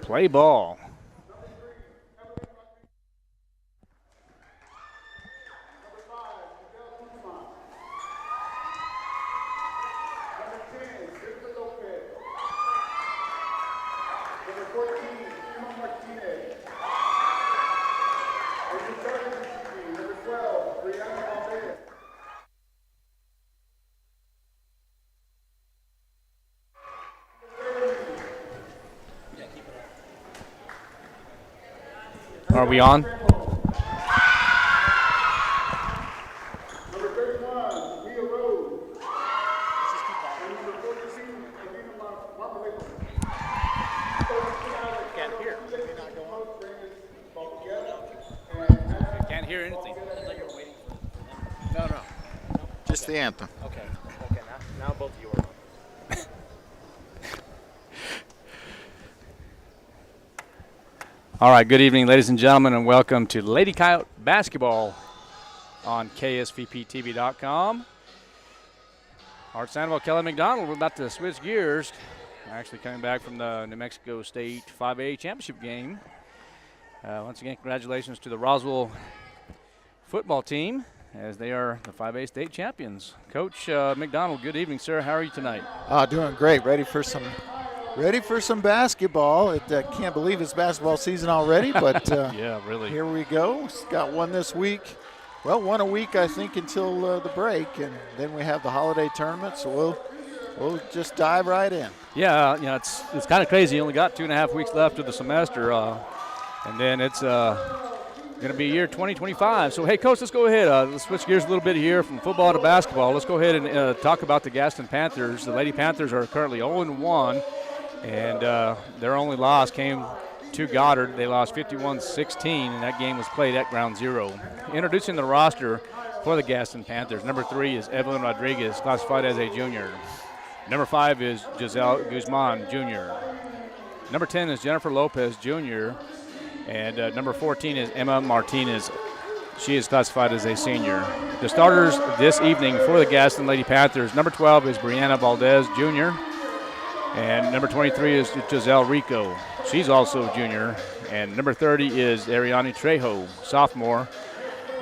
play ball. Are we on? Can't hear anything. No. Just the anthem. Okay. Now both of you are on. All right, good evening, ladies and gentlemen, and welcome to Lady Coyote Basketball on KSVPTV.com. Art Sandoval, Kelly McDonald, we're about to switch gears. Actually coming back from the New Mexico State 5A championship game. Once again, congratulations to the Roswell football team as they are the 5A state champions. Coach McDonald, good evening, sir. How are you tonight? Doing great. Ready for some basketball. I can't believe it's basketball season already, but yeah, really. Here we go. Got one this week. Well, one a week, I think, until the break, and then we have the holiday tournament, so we'll just dive right in. Yeah, it's kind of crazy. You only got 2.5 weeks left of the semester, and then it's going to be year 2025. So, hey, Coach, let's go ahead. Let's switch gears a little bit here from football to basketball. Let's go ahead and talk about the Gadsden Panthers. The Lady Panthers are currently 0-1, and their only loss came to Goddard. They lost 51-16, and that game was played at Ground Zero. Introducing the roster for the Gadsden Panthers. Number 3 is Evelyn Rodriguez, classified as a junior. Number 5 is Giselle Guzman, junior. Number 10 is Jennifer Lopez, junior. And number 14 is Emma Martinez. She is classified as a senior. The starters this evening for the Gadsden Lady Panthers. Number 12 is Brianna Valdez, junior. And number 23 is Giselle Rico. She's also a junior. And number 30 is Ariani Trejo, sophomore.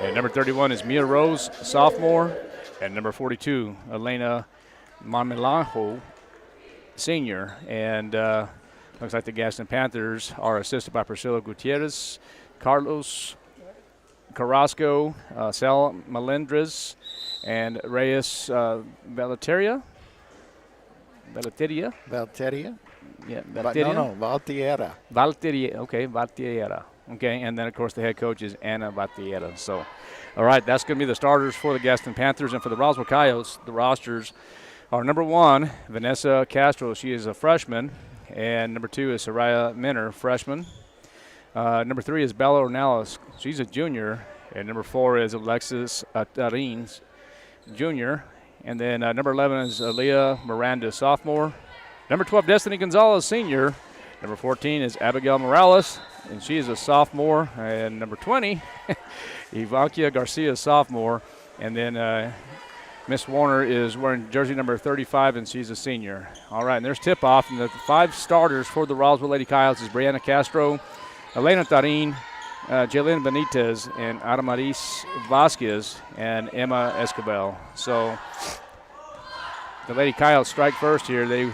And number 31 is Mia Rose, sophomore. And number 42, Elena Marmelanjo, senior. And looks like the Gadsden Panthers are assisted by Priscilla Gutierrez, Carlos Carrasco, Sal Melendres, and Reyes Valteria. Yeah, Valteria. No, Valtiera. Valtiera. Okay, and then, of course, the head coach is Anna Valtiera. So, all right, that's going to be the starters for the Gadsden Panthers. And for the Roswell Coyotes, the rosters are number 1, Vanessa Castro. She is a freshman. And number 2 is Soraya Minner, freshman. Number 3 is Bella Ornelas. She's a junior. And number 4 is Alexis Tarins, junior. And then number 11 is Aaliyah Miranda, sophomore. Number 12, Destiny Gonzalez, senior. Number 14 is Abigail Morales, and she is a sophomore. And number 20, Ivankia Garcia, sophomore. And then Miss Warner is wearing jersey number 35, and she's a senior. All right, and there's tip-off. And the 5 starters for the Roswell Lady Coyotes is Brianna Castro, Elena Tarin, Jaylin Benitez, and Adamaris Vasquez, and Emma Escobar. So the Lady Coyotes strike first here.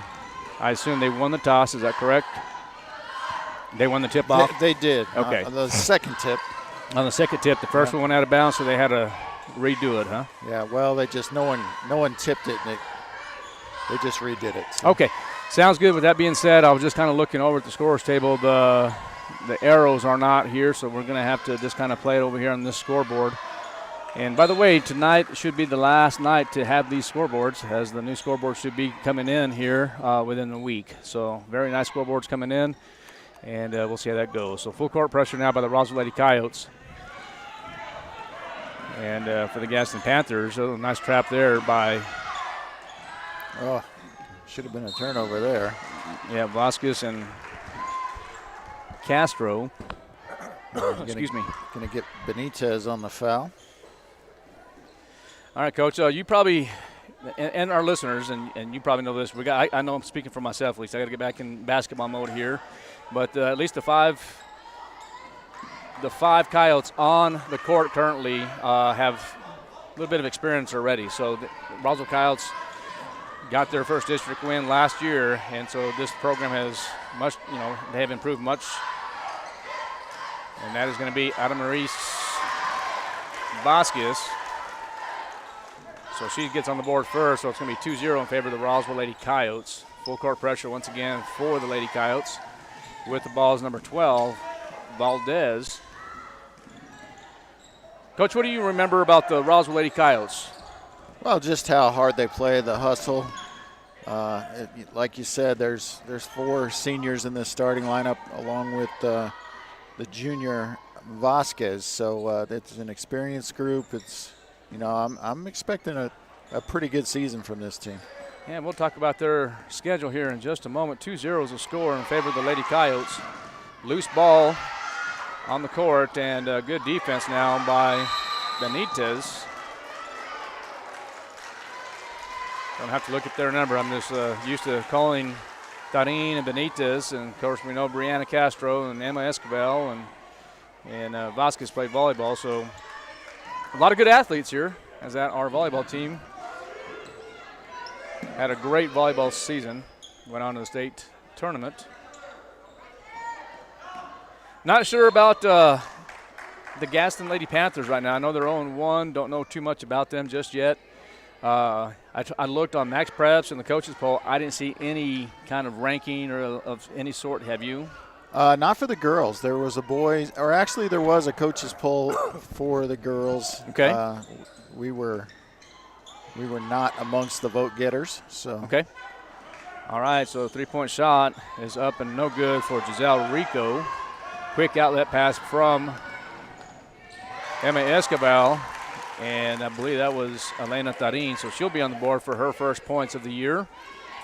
I assume they won the toss. Is that correct? They won the tip-off? They did. Okay. The second tip. On the second tip, the first one went out of bounds, so they had to redo it, huh? Yeah, well, no one tipped it, and they just redid it. So. Okay, sounds good. With that being said, I was just kind of looking over at the scorers table. The arrows are not here, so we're going to have to just kind of play it over here on this scoreboard. And by the way, tonight should be the last night to have these scoreboards, as the new scoreboards should be coming in here within the week. So very nice scoreboards coming in, and we'll see how that goes. So full court pressure now by the Roswell Lady Coyotes. And for the Gadsden Panthers, a nice trap there by. Oh, should have been a turnover there. Yeah, Vasquez and Castro. Excuse me. Going to get Benitez on the foul. All right, Coach. You probably, and our listeners, and you probably know this. I know I'm speaking for myself at least. I got to get back in basketball mode here. But at least the five Coyotes on the court currently have a little bit of experience already. So the Roswell Coyotes got their first district win last year, and so this program has much, they have improved much. And that is going to be Adamaris Vasquez. So she gets on the board first, so it's going to be 2-0 in favor of the Roswell Lady Coyotes. Full court pressure once again for the Lady Coyotes. With the ball is number 12, Valdez. Coach, what do you remember about the Roswell Lady Coyotes? Well, just how hard they play, the hustle. Like you said, there's 4 seniors in this starting lineup along with the junior Vasquez. So it's an experienced group. It's, I'm expecting a pretty good season from this team. Yeah, we'll talk about their schedule here in just a moment. 2-0 is a score in favor of the Lady Coyotes. Loose ball on the court, and good defense now by Benitez. Don't have to look at their number. I'm just used to calling Tarin and Benitez, and of course we know Brianna Castro and Emma Escobar and Vasquez play volleyball. So a lot of good athletes here, as that our volleyball team had a great volleyball season. Went on to the state tournament. Not sure about the Gadsden Lady Panthers right now. I know they're 0-1. Don't know too much about them just yet. I looked on Max Preps and the coaches poll. I didn't see any kind of ranking or of any sort. Have you? Not for the girls. There was a boys, or actually there was a coaches poll for the girls. Okay. We were not amongst the vote getters. So. Okay. All right. So the 3-point shot is up and no good for Giselle Rico. Quick outlet pass from Emma Escobar. And I believe that was Elena Tarin, so she'll be on the board for her first points of the year.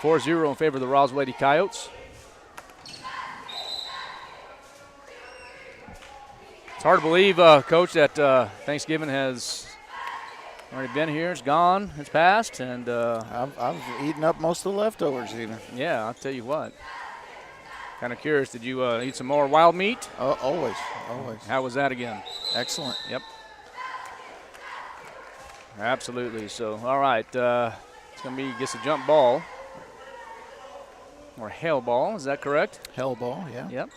4-0 in favor of the Roswell Lady Coyotes. It's hard to believe, Coach, that Thanksgiving has already been here. It's gone. It's passed. And I've eaten up most of the leftovers even. Yeah, I'll tell you what. Kind of curious, did you eat some more wild meat? Always. How was that again? Excellent. Yep. Absolutely. So, all right. It's going to be gets a jump ball. Or hell ball. Is that correct? Hell ball, yeah. Yep.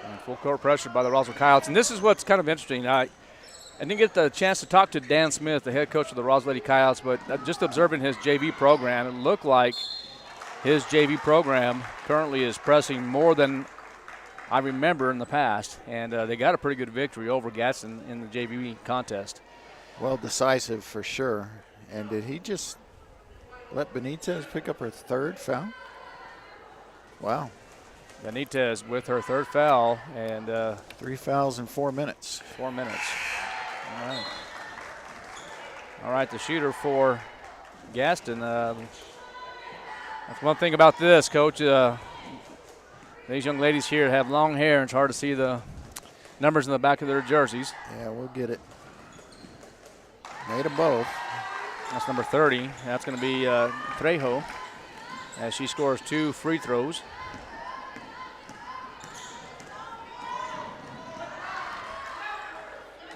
And full court pressure by the Roswell Coyotes. And this is what's kind of interesting. I didn't get the chance to talk to Dan Smith, the head coach of the Roswell Lady Coyotes, but just observing his JV program, it looked like his JV program currently is pressing more than I remember in the past, and they got a pretty good victory over Gadsden in the JV contest. Well, decisive for sure. And did he just let Benitez pick up her 3rd foul? Wow. Benitez with her 3rd foul, and 3 fouls in 4 minutes. 4 minutes. All right. All right, the shooter for Gadsden. That's one thing about this, Coach. These young ladies here have long hair, and it's hard to see the numbers in the back of their jerseys. Yeah, we'll get it. Made them both. That's number 30. That's going to be Trejo as she scores 2 free throws.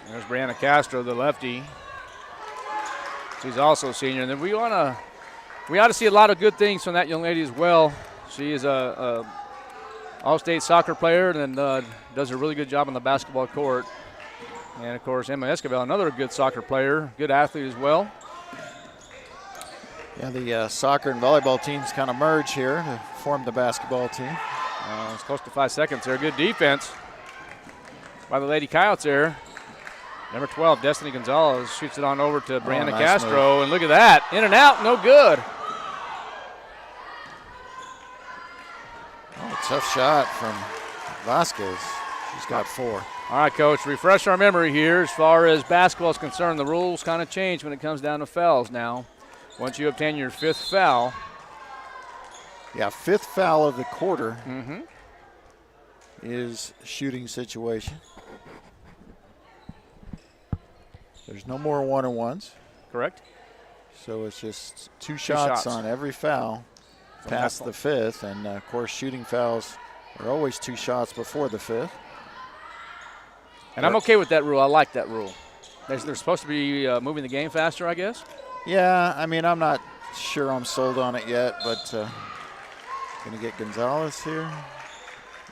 There's Brianna Castro, the lefty. She's also a senior. And then we ought to see a lot of good things from that young lady as well. She is a all-state soccer player and does a really good job on the basketball court. And, of course, Emma Escobar, another good soccer player, good athlete as well. Yeah, the soccer and volleyball teams kind of merge here to form the basketball team. It's close to 5 seconds there. Good defense by the Lady Coyotes there. Number 12, Destiny Gonzalez, shoots it on over to Brianna nice Castro. move. And look at that. In and out, no good. Tough shot from Vasquez. She's got 4. All right, Coach, refresh our memory here. As far as basketball is concerned, the rules kind of change when it comes down to fouls now. Once you obtain your 5th foul. Yeah, 5th foul of the quarter is shooting situation. There's no more 1-on-1s. Correct. So it's just two shots on every foul. past the 5th. And, of course, shooting fouls are always 2 shots before the 5th. And I'm okay with that rule. I like that rule. They're supposed to be moving the game faster, I guess? Yeah, I mean, I'm not sure I'm sold on it yet, but going to get Gonzalez here.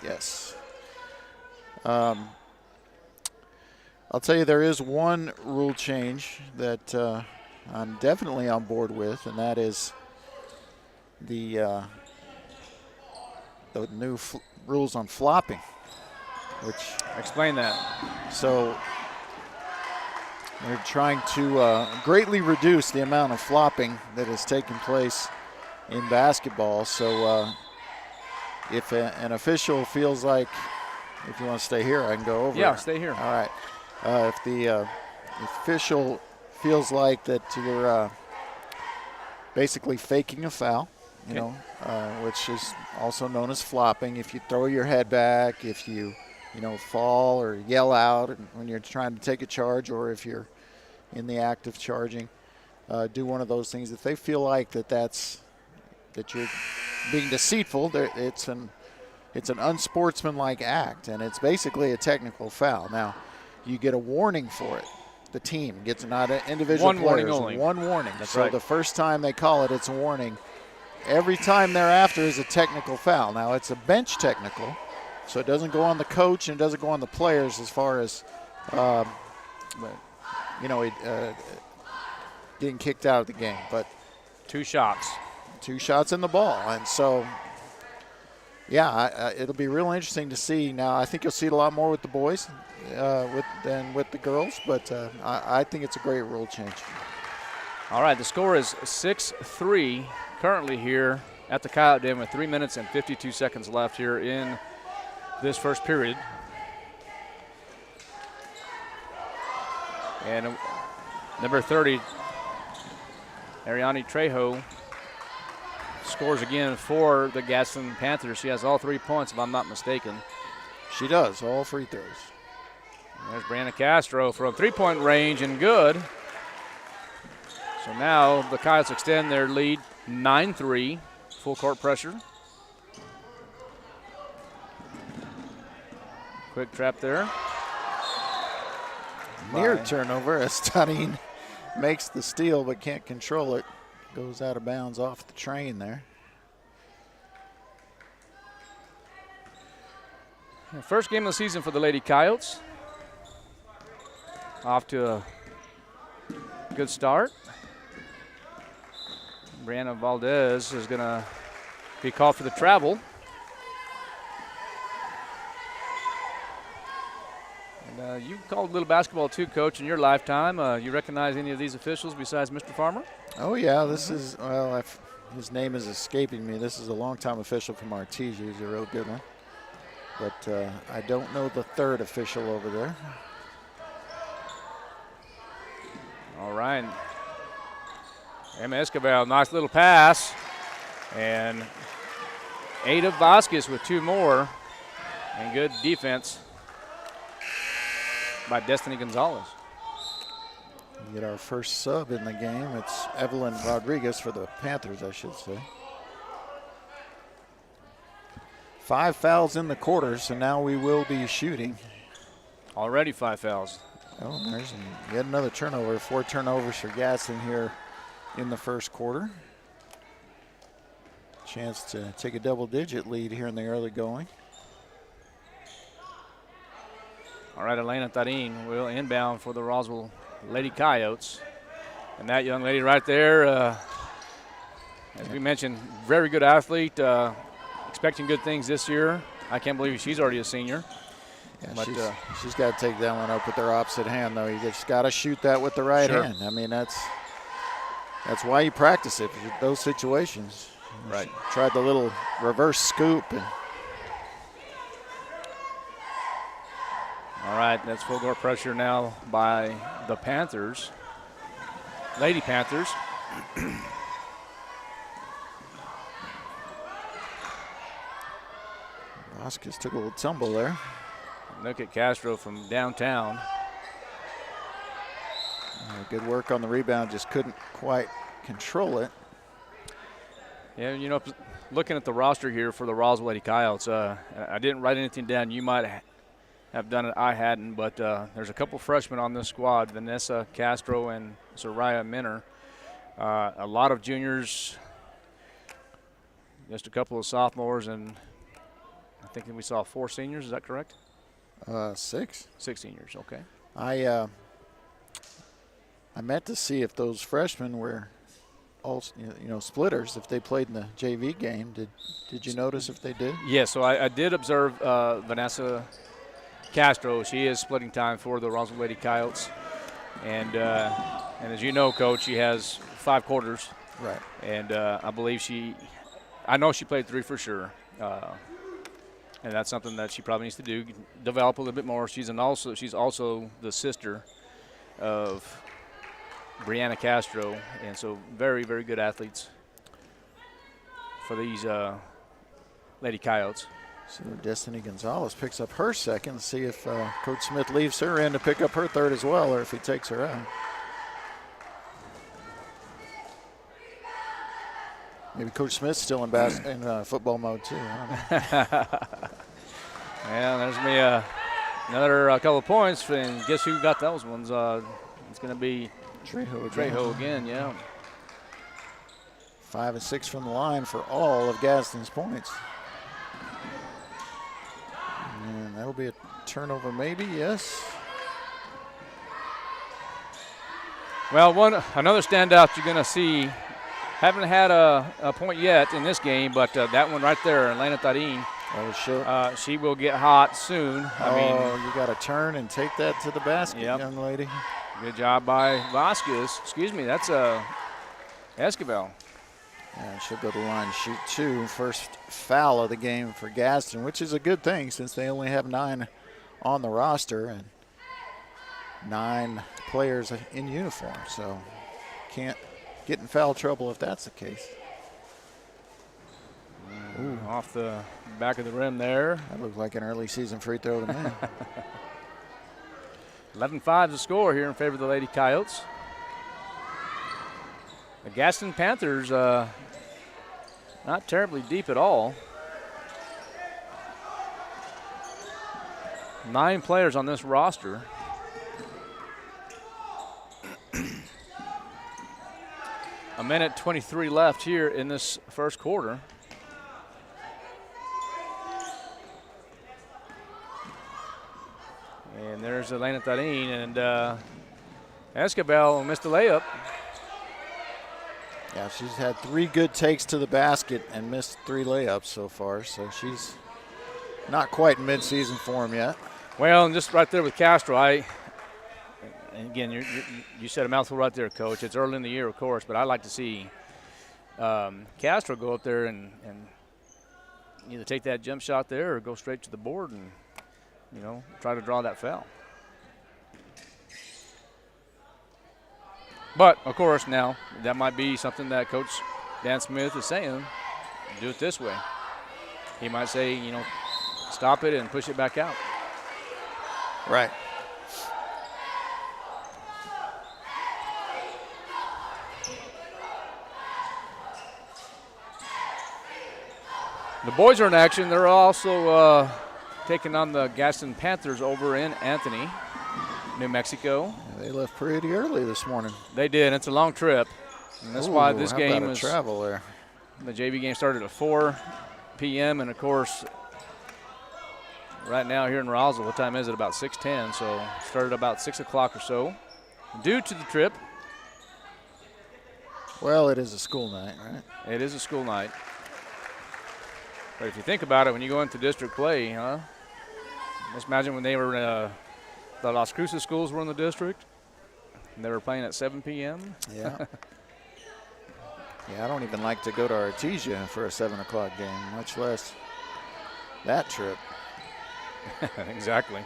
Yes. I'll tell you, there is one rule change that I'm definitely on board with, and that is the new rules on flopping. Which explain that. So they're trying to greatly reduce the amount of flopping that has taken place in basketball. So if an official feels like, if you want to stay here, I can go over. Yeah, stay here. All right. If the official feels like that you're basically faking a foul, you know, which is also known as flopping. If you throw your head back, if you fall or yell out when you're trying to take a charge, or if you're in the act of charging, do one of those things. If they feel like that you're being deceitful, it's an unsportsmanlike act, and it's basically a technical foul. Now, you get a warning for it. The team gets, not an individual one players, warning only. One warning. That's so right. The first time they call it, it's a warning. Every time thereafter is a technical foul. Now, it's a bench technical, so it doesn't go on the coach and it doesn't go on the players as far as, getting kicked out of the game. But 2 shots. 2 shots in the ball. And so, yeah, it'll be real interesting to see. Now, I think you'll see it a lot more with the boys than with the girls, but I think it's a great rule change. All right, the score is 6-3 currently here at the Coyote Den with 3 minutes and 52 seconds left here in this first period. And number 30, Ariane Trejo, scores again for the Gadsden Panthers. She has all 3 points, if I'm not mistaken. She does, all free throws. And there's Brianna Castro from 3-point range, and good. So now the Coyotes extend their lead 9-3, full court pressure. Quick trap there. Near turnover as Tadine makes the steal but can't control it. Goes out of bounds off the train there. First game of the season for the Lady Coyotes. Off to a good start. Brianna Valdez is going to be called for the travel. And you called a little basketball too, Coach, in your lifetime. You recognize any of these officials besides Mr. Farmer? Oh, yeah. This is, well, his name is escaping me. This is a longtime official from Artesia. He's a real good one. But I don't know the third official over there. All right. Emma Escobar, nice little pass. And Ada Vasquez with 2 more. And good defense by Destiny Gonzalez. We get our first sub in the game. It's Evelyn Rodriguez for the Panthers, I should say. 5 fouls in the quarter, so now we will be shooting. Already 5 fouls. Oh, there's yet another turnover. 4 turnovers for Gadsden here in the first quarter. Chance to take a double-digit lead here in the early going. All right, Elena Tarin will inbound for the Roswell Lady Coyotes. And that young lady right there, as we mentioned, very good athlete, expecting good things this year. I can't believe she's already a senior. Yeah, but she's got to take that one up with her opposite hand, though. You just got to shoot that with the right hand. I mean, that's why you practice it, those situations. Right. She tried the little reverse scoop. All right, that's full court pressure now by the Panthers, Lady Panthers. Vasquez took a little tumble there. Look at Castro from downtown. Good work on the rebound, just couldn't quite control it. Yeah, you know, looking at the roster here for the Roswell Lady Coyotes, I didn't write anything down. You might have done it. I hadn't, but there's a couple freshmen on this squad, Vanessa Castro and Soraya Minner. A lot of juniors, just a couple of sophomores, and I think we saw 4 seniors. Is that correct? 6. 6 seniors, okay. I meant to see if those freshmen were all, splitters, if they played in the JV game. Did you notice if they did? Yeah, so I did observe Vanessa Castro. She is splitting time for the Roswell Lady Coyotes. And as you know, Coach, she has 5 quarters. Right. And I know she played 3 for sure. And that's something that she probably needs to do, develop a little bit more. She's also the sister of Brianna Castro, and so very, very good athletes for these Lady Coyotes. So Destiny Gonzalez picks up her second. See if Coach Smith leaves her in to pick up her third as well, or if he takes her out. Maybe Coach Smith's still in football mode too. Yeah, there's me another couple of points, and guess who got those ones? It's going to be Trejo again, yeah. 5 and 6 from the line for all of Gadsden's points. And that'll be a turnover maybe, yes. Well, another standout you're going to see, haven't had a point yet in this game, but that one right there, Elena Tarin. Oh, sure. She will get hot soon. I mean, you got to turn and take that to the basket, young lady. Good job by Vasquez. Excuse me, that's Esquivel. Yeah, she'll go to the line, shoot 2. First foul of the game for Gadsden, which is a good thing since they only have 9 on the roster and 9 players in uniform. So can't get in foul trouble if that's the case. Ooh, off the back of the rim there. That looked like an early season free throw to me. 11-5 the score here in favor of the Lady Coyotes. The Gadsden Panthers not terribly deep at all. 9 players on this roster. A minute 23 left here in this first quarter. And there's Elena Tarin, and Esquivel missed a layup. Yeah, she's had 3 good takes to the basket and missed 3 layups so far, so she's not quite in mid-season form yet. Well, and just right there with Castro, and again, you said a mouthful right there, Coach. It's early in the year, of course, but I like to see Castro go up there and either take that jump shot there or go straight to the board and, try to draw that foul. But, of course, now that might be something that Coach Dan Smith is saying, do it this way. He might say, stop it and push it back out. Right. The boys are in action. They're also taking on the Gadsden Panthers over in Anthony, New Mexico. They left pretty early this morning. They did. It's a long trip. And that's why this game is travel there. The JV game started at 4 p.m. and of course, right now here in Roswell, what time is it? About 6:10. So started about 6 o'clock or so. Due to the trip. Well, it is a school night, right? It is a school night. But if you think about it, when you go into district play, just imagine when they were the Las Cruces schools were in the district. And they were playing at 7 p.m. Yeah. Yeah, I don't even like to go to Artesia for a 7 o'clock game, much less that trip. Exactly.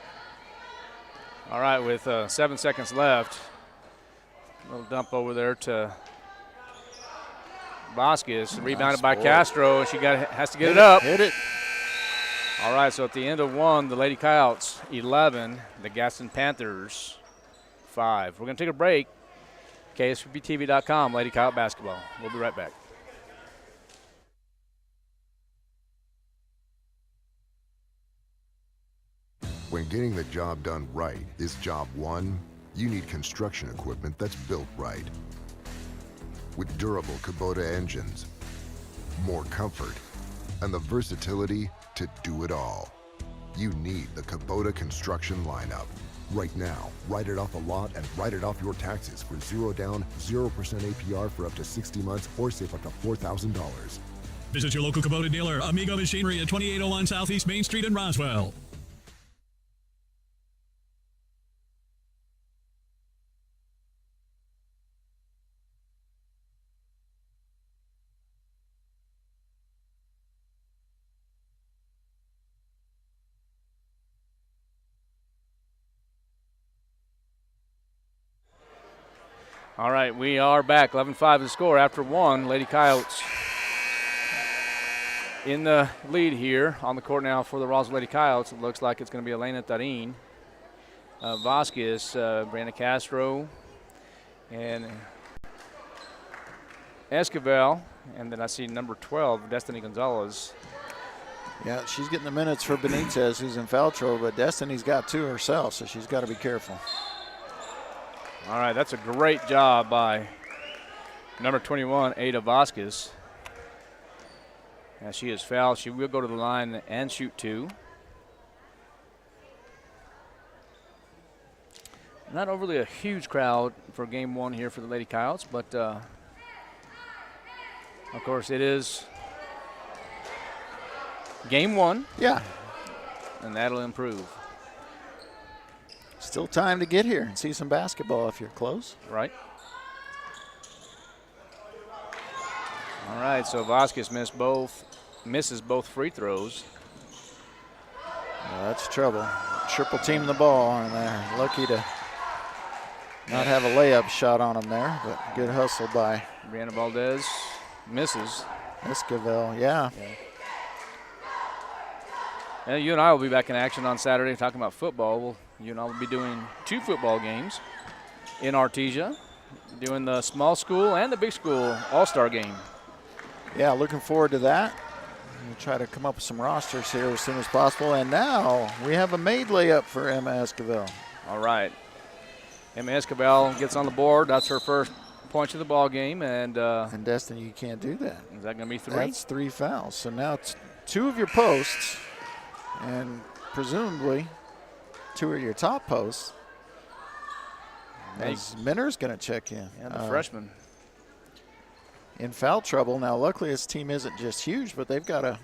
All right, with 7 seconds left, a little dump over there to Vasquez, rebounded by Castro. She has to get it up. Hit it. All right, so at the end of 1, the Lady Coyotes 11, the Gadsden Panthers 5. We're going to take a break. KSVPTV.com, Lady Coyote Basketball. We'll be right back. When getting the job done right is job one, you need construction equipment that's built right. With durable Kubota engines, more comfort, and the versatility to do it all. You need the Kubota construction lineup. Right now, write it off a lot and write it off your taxes for 0 down, 0% APR for up to 60 months or save up to $4,000. Visit your local Kubota dealer, Amigo Machinery at 2801 Southeast Main Street in Roswell. All right, we are back. 11-5 the score after one. Lady Coyotes in the lead here on the court now for the Roswell Lady Coyotes. It looks like it's going to be Elena Tarin, Vasquez, Brianna Castro, and Esquivel. And then I see number 12, Destiny Gonzalez. Yeah, she's getting the minutes for Benitez, who's in foul trouble, but Destiny's got two herself, so she's got to be careful. All right, that's a great job by number 21, Ada Vasquez. As she is fouled, she will go to the line and shoot two. Not overly a huge crowd for game one here for the Lady Coyotes, but of course it is game one. Yeah. And that'll improve. Still time to get here and see some basketball if you're close. Right. All right, so Vasquez misses both free throws. That's trouble. Triple team the ball on there. Lucky to not have a layup shot on him there, but good hustle by Brianna Valdez misses. Esquivel, yeah. And you and I will be back in action on Saturday talking about football. You and I will be doing 2 football games in Artesia, doing the small school and the big school all-star game. Yeah, looking forward to that. We'll try to come up with some rosters here as soon as possible. And now we have a made layup for Emma Esquivel. All right. Emma Esquivel gets on the board. That's her first points of the ball game. And Destiny, you can't do that. Is that going to be 3? That's 3 fouls. So now it's 2 of your posts and presumably 2 of your top posts. As Minner's going to check in. Yeah, the freshman. In foul trouble. Now, luckily, his team isn't just huge, but they've got that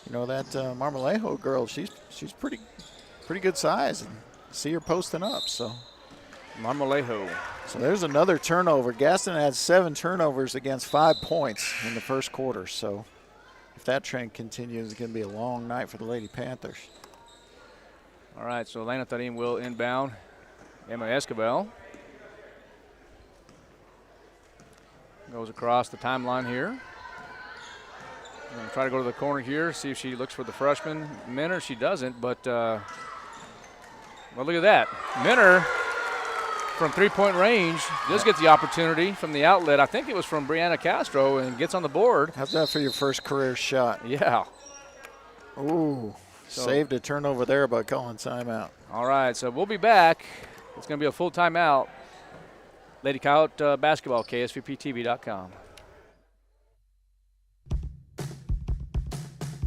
Marmolejo girl. She's pretty good size, and see her posting up. So Marmolejo. So there's another turnover. Gadsden had 7 turnovers against 5 points in the first quarter. So if that trend continues, it's going to be a long night for the Lady Panthers. All right, so Elena Tarim will inbound. Emma Esquivel goes across the timeline here. I'm going to try to go to the corner here, see if she looks for the freshman. Minner, she doesn't, but well, look at that. Minner from 3-point range does get the opportunity from the outlet. I think it was from Brianna Castro, and gets on the board. How's that for your first career shot? Yeah. Ooh, saved a turnover there by calling timeout. All right, so we'll be back. It's going to be a full timeout. Lady Coyote basketball, KSVPTV.com.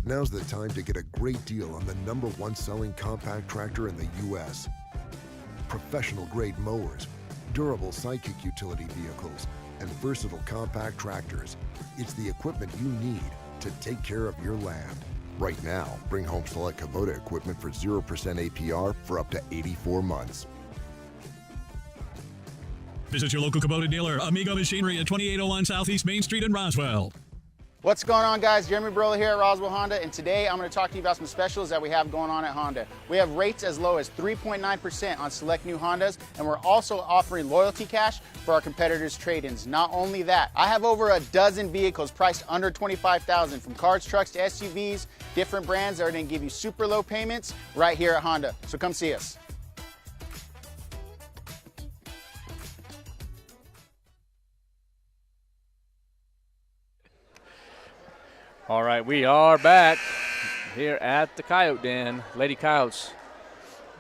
Now's the time to get a great deal on the #1 selling compact tractor in the U.S. Professional-grade mowers, durable sidekick utility vehicles, and versatile compact tractors. It's the equipment you need to take care of your land. Right now, bring home select Kubota equipment for 0% APR for up to 84 months. Visit your local Kubota dealer, Amigo Machinery at 2801 Southeast Main Street in Roswell. What's going on, guys? Jeremy Barola here at Roswell Honda, and today I'm going to talk to you about some specials that we have going on at Honda. We have rates as low as 3.9% on select new Hondas, and we're also offering loyalty cash for our competitors' trade-ins. Not only that, I have over a dozen vehicles priced under $25,000, from cars, trucks to SUVs, different brands that are going to give you super low payments right here at Honda. So come see us. All right, we are back here at the Coyote Den. Lady Coyotes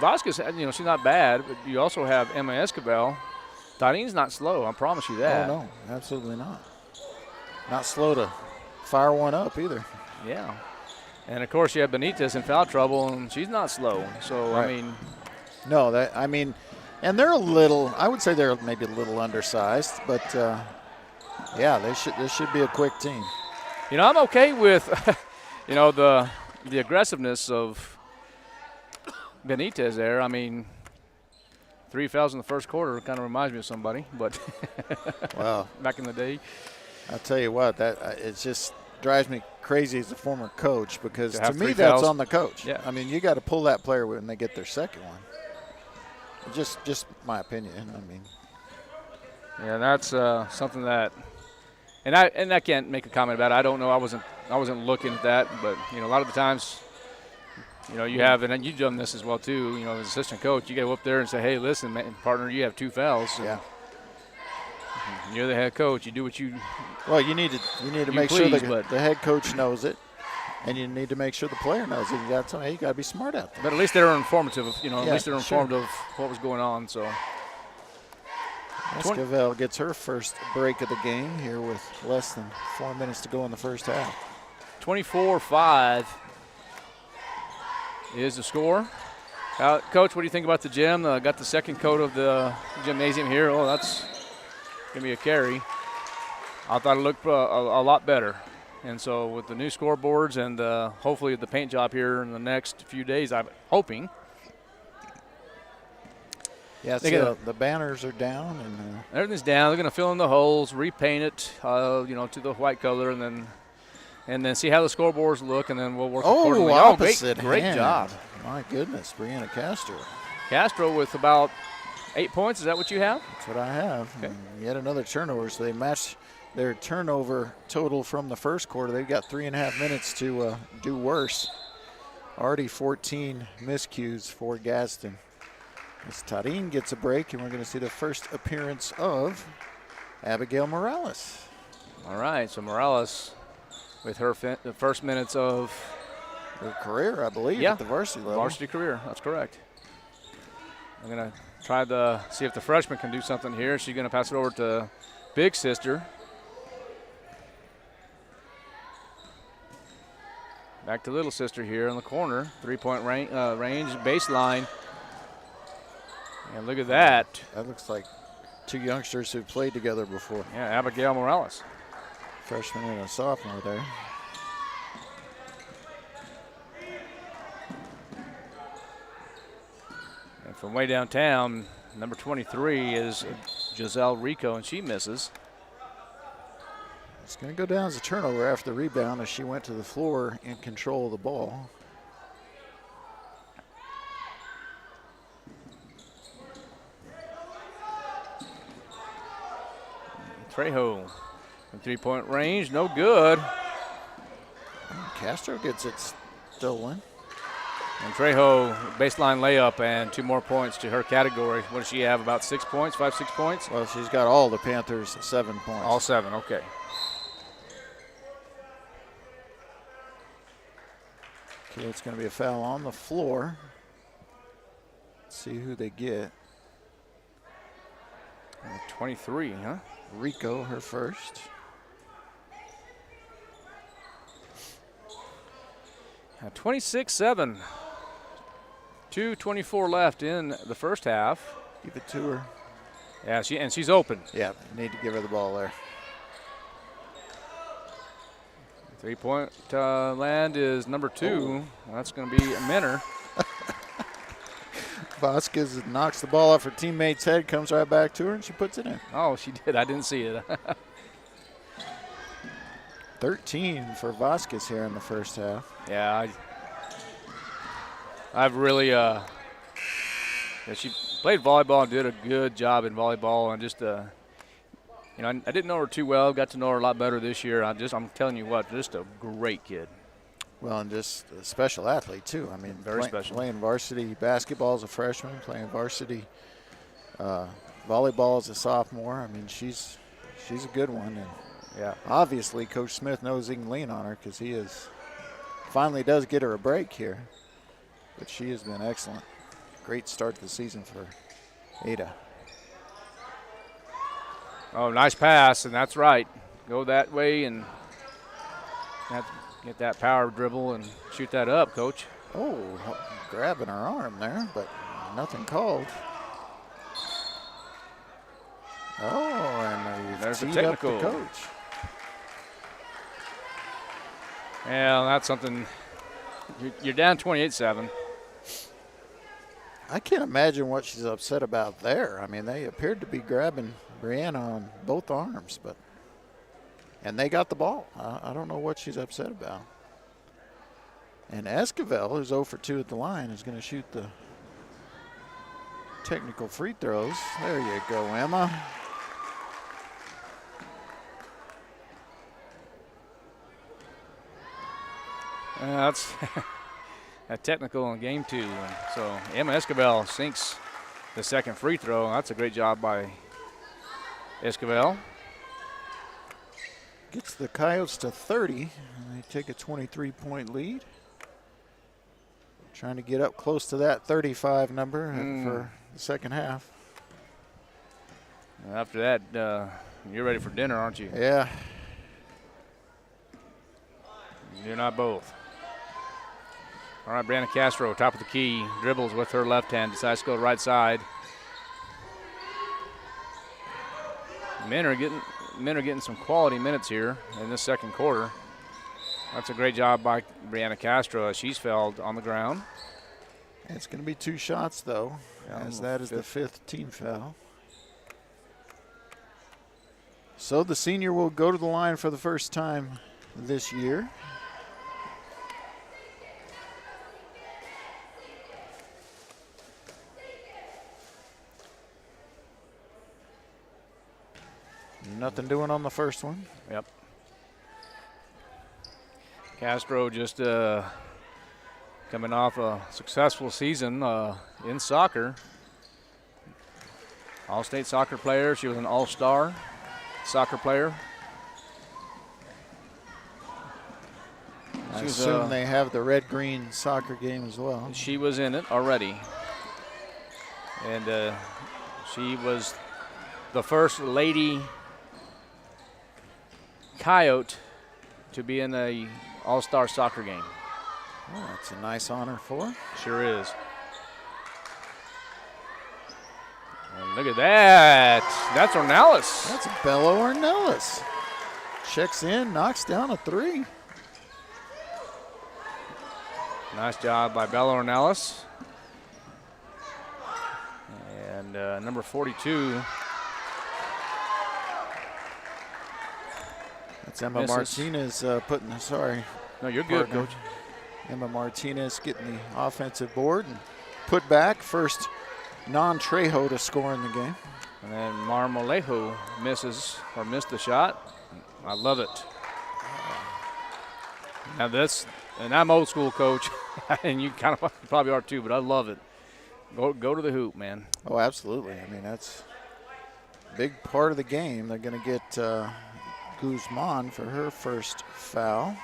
Vasquez, she's not bad, but you also have Emma Escobar. Tyreen's not slow, I promise you that. Oh, no, absolutely not. Not slow to fire one up either. Yeah. And, of course, you have Benitez in foul trouble, and she's not slow. So, Right. No, and they're I would say they're maybe a little undersized, but, yeah, this should be a quick team. I'm okay with, the aggressiveness of Benitez there. 3 fouls in the first quarter kind of reminds me of somebody, but Wow. back in the day. I'll tell you what, it just drives me crazy as a former coach because To to have me 3 that's fouls. on the coach. Yeah. You got to pull that player when they get their second one. Just my opinion. Yeah, that's something that, and I can't make a comment about it. I don't know. I wasn't looking at that, but a lot of the times, you have, and you've done this as well too. As assistant coach, you got to go up there and say, "Hey, listen, man, partner, you have 2 fouls." Yeah. You're the head coach. You do what you. Well, you need to make sure the head coach knows it, and you need to make sure the player knows it. You got to be smart out there. But at least they're informative. At least they're sure. informed of what was going on. So. Esquivel gets her first break of the game here with less than 4 minutes to go in the first half. 24-5 is the score. Coach, what do you think about the gym? Got the second coat of the gymnasium here. Oh, that's going to be a carry. I thought it looked a lot better. And so with the new scoreboards and hopefully the paint job here in the next few days, I'm hoping. Yeah, the banners are down. And everything's down. They're going to fill in the holes, repaint it, to the white color, and then see how the scoreboards look, and then we'll work accordingly. Opposite great hand. job. My goodness, Brianna Castro. Castro with about 8 points. Is that what you have? That's what I have. Okay. And yet another turnover, so they match their turnover total from the first quarter. They've got 3.5 minutes to do worse. Already 14 miscues for Gadsden. As Tarin gets a break, and we're going to see the first appearance of Abigail Morales. All right, so Morales with her the first minutes of her career, I believe, at the varsity level. Varsity career, that's correct. I'm going to try to see if the freshman can do something here. She's going to pass it over to big sister. Back to little sister here in the corner. 3-point range, baseline. And look at that. That looks like 2 youngsters who've played together before. Yeah, Abigail Morales. Freshman and a sophomore there. And from way downtown, number 23 is Giselle Rico, and she misses. It's going to go down as a turnover after the rebound as she went to the floor in control of the ball. Trejo from 3-point range, no good. Castro gets it stolen. And Trejo, baseline layup and 2 more points to her category. What does she have, about 6 points, 5, 6 points? Well, she's got all the Panthers 7 points. All 7, okay. Okay, it's going to be a foul on the floor. Let's see who they get. 23, huh? Rico, her first. 26-7. 2:24 left in the first half. Give it to her. Yeah, she's open. Yeah, need to give her the ball there. 3-point land is number 2. That's going to be a Minner. Vasquez knocks the ball off her teammate's head, comes right back to her, and she puts it in. Oh, she did. I didn't see it. 13 for Vasquez here in the first half. Yeah, I've really she played volleyball and did a good job in volleyball, and just I didn't know her too well. Got to know her a lot better this year. I'm telling you what, just a great kid. Well, and just a special athlete too. I mean, very special. Playing varsity basketball as a freshman, playing varsity volleyball as a sophomore. I mean, she's a good one, and yeah, obviously Coach Smith knows he can lean on her because he finally does get her a break here. But she has been excellent. great start to the season for Ada. Oh, nice pass, and that's right. Go that way and get that power dribble and shoot that up, Coach. Oh, grabbing her arm there, but nothing called. Oh, and there's a teed up the technical. coach. Yeah, that's something. You're down 28-7. I can't imagine what she's upset about there. I mean, they appeared to be grabbing Brianna on both arms, and they got the ball. I don't know what she's upset about. And Esquivel, who's 0 for 2 at the line, is going to shoot the technical free throws. There you go, Emma. That's a technical on game 2. And so Emma Esquivel sinks the second free throw. That's a great job by Esquivel. Gets the Coyotes to 30, and they take a 23-point lead. Trying to get up close to that 35 number for the second half. After that, you're ready for dinner, aren't you? Yeah. You're not both. All right, Brianna Castro, top of the key, dribbles with her left hand, decides to go right side. Men are getting some quality minutes here in this second quarter. That's a great job by Brianna Castro as she's fouled on the ground. It's going to be 2 shots, though, as that is the 5th team foul. So the senior will go to the line for the first time this year. Nothing doing on the first one. Yep. Castro just coming off a successful season in soccer. All-state soccer player. She was an all-star soccer player. I assume they have the red-green soccer game as well. She was in it already. And she was the first lady Coyote to be in a all-star soccer game. Oh, that's a nice honor for her. Sure is. And look at that. That's Ornelas. That's Bella Ornelas. Checks in, knocks down a 3. Nice job by Bella Ornelas. And number 42. That's Emma Martinez putting the, sorry. No, you're good, partner. Coach. Emma Martinez getting the offensive board and put back. First non-Trejo to score in the game. And then Marmolejo missed the shot. I love it. Now this, and I'm old school, Coach, and you kind of probably are too, but I love it. Go to the hoop, man. Oh, absolutely. I mean, that's a big part of the game. They're going to get Guzman for her first foul.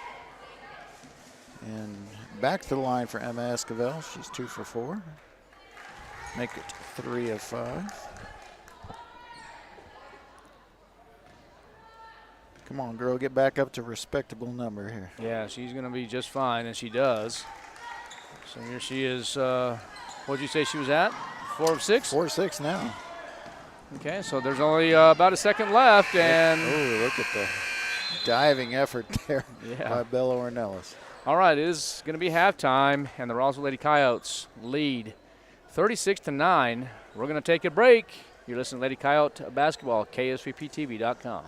And back to the line for Emma Esquivel. She's 2 for 4. Make it 3 of 5. Come on, girl, get back up to a respectable number here. Yeah, she's going to be just fine, and she does. So here she is. What did you say she was at? 4 of 6? 4 of 6 now. Okay, so there's only about a second left, and oh, look at the diving effort there by Bella Ornelas. All right, it is going to be halftime, and the Roswell Lady Coyotes lead 36-9. We're going to take a break. You're listening to Lady Coyote Basketball, KSVPTV.com.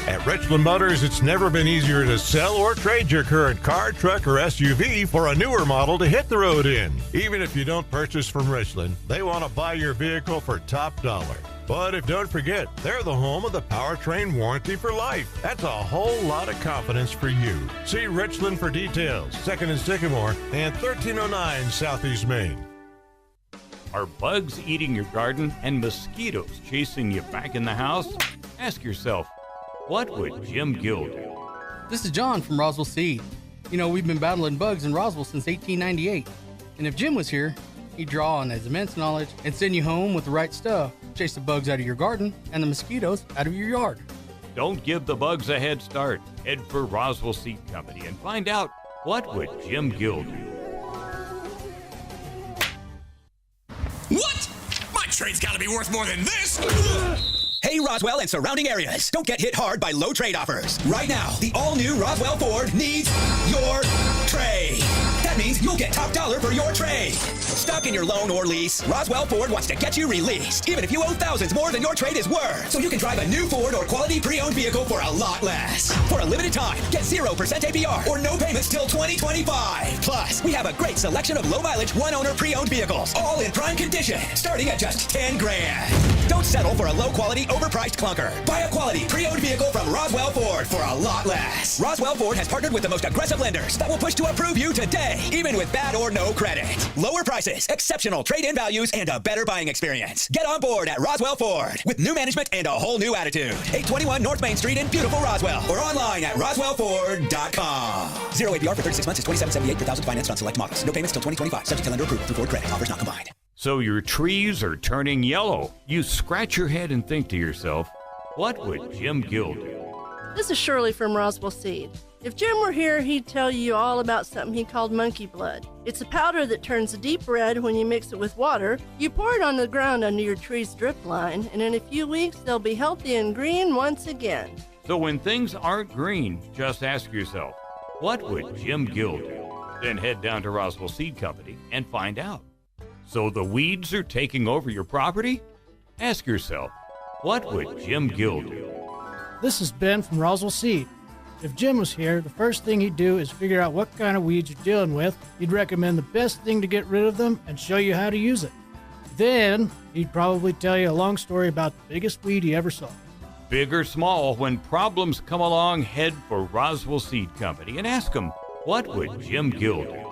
At Richland Motors, it's never been easier to sell or trade your current car, truck, or SUV for a newer model to hit the road in. Even if you don't purchase from Richland, they want to buy your vehicle for top dollar. But don't forget, they're the home of the powertrain warranty for life. That's a whole lot of confidence for you. See Richland for details. 2nd and Sycamore and 1309 Southeast Main. Are bugs eating your garden and mosquitoes chasing you back in the house? Ask yourself, what would Jim Gill do? This is John from Roswell Seed. You know, we've been battling bugs in Roswell since 1898. And if Jim was here, he'd draw on his immense knowledge and send you home with the right stuff. Chase the bugs out of your garden and the mosquitoes out of your yard. Don't give the bugs a head start. Head for Roswell Seed Company and find out, what would Jim Gill do? What? My trade's gotta be worth more than this! Hey, Roswell and surrounding areas, don't get hit hard by low trade offers. Right now, the all-new Roswell Ford needs your trade. That means you'll get top dollar for your trade. Stuck in your loan or lease, Roswell Ford wants to get you released, even if you owe thousands more than your trade is worth. So you can drive a new Ford or quality pre-owned vehicle for a lot less. For a limited time, get 0% APR or no payments till 2025. Plus, we have a great selection of low-mileage, one-owner pre-owned vehicles, all in prime condition, starting at just $10 grand. Don't settle for a low-quality, overpriced clunker. Buy a quality pre-owned vehicle from Roswell Ford for a lot less. Roswell Ford has partnered with the most aggressive lenders that will push to approve you today, even with bad or no credit. Lower prices, exceptional trade-in values, and a better buying experience. Get on board at Roswell Ford with new management and a whole new attitude. 821 North Main Street in beautiful Roswell or online at roswellford.com. 0 APR for 36 months is $27.78 per thousand financed on select models. No payments till 2025. Subject to lender approval through Ford credit. Offers not combined. So your trees are turning yellow. You scratch your head and think to yourself, what would Jim Gill do? This is Shirley from Roswell Seed. If Jim were here, he'd tell you all about something he called monkey blood. It's a powder that turns a deep red when you mix it with water. You pour it on the ground under your tree's drip line, and in a few weeks, they'll be healthy and green once again. So when things aren't green, just ask yourself, what would Jim Gill do? Then head down to Roswell Seed Company and find out. So the weeds are taking over your property? Ask yourself, what would Jim Gill do? This is Ben from Roswell Seed. If Jim was here, the first thing he'd do is figure out what kind of weeds you're dealing with. He'd recommend the best thing to get rid of them and show you how to use it. Then, he'd probably tell you a long story about the biggest weed he ever saw. Big or small, when problems come along, head for Roswell Seed Company and ask them, what would Jim Gill do?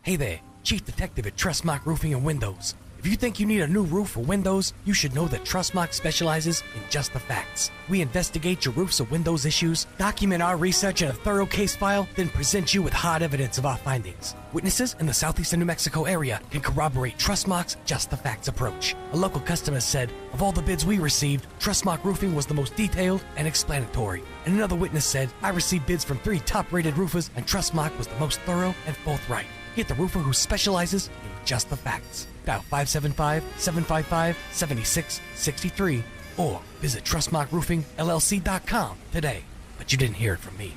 Hey there, Chief Detective at Trustmark Roofing and Windows. If you think you need a new roof or windows, you should know that Trustmark specializes in just the facts. We investigate your roofs or windows issues, document our research in a thorough case file, then present you with hard evidence of our findings. Witnesses in the southeastern New Mexico area can corroborate Trustmark's just the facts approach. A local customer said, of all the bids we received, Trustmark Roofing was the most detailed and explanatory. And another witness said, I received bids from 3 top-rated roofers and Trustmark was the most thorough and forthright. Get the roofer who specializes in just the facts. Dial 575-755-7663 or visit TrustmarkRoofingLLC.com today. But you didn't hear it from me.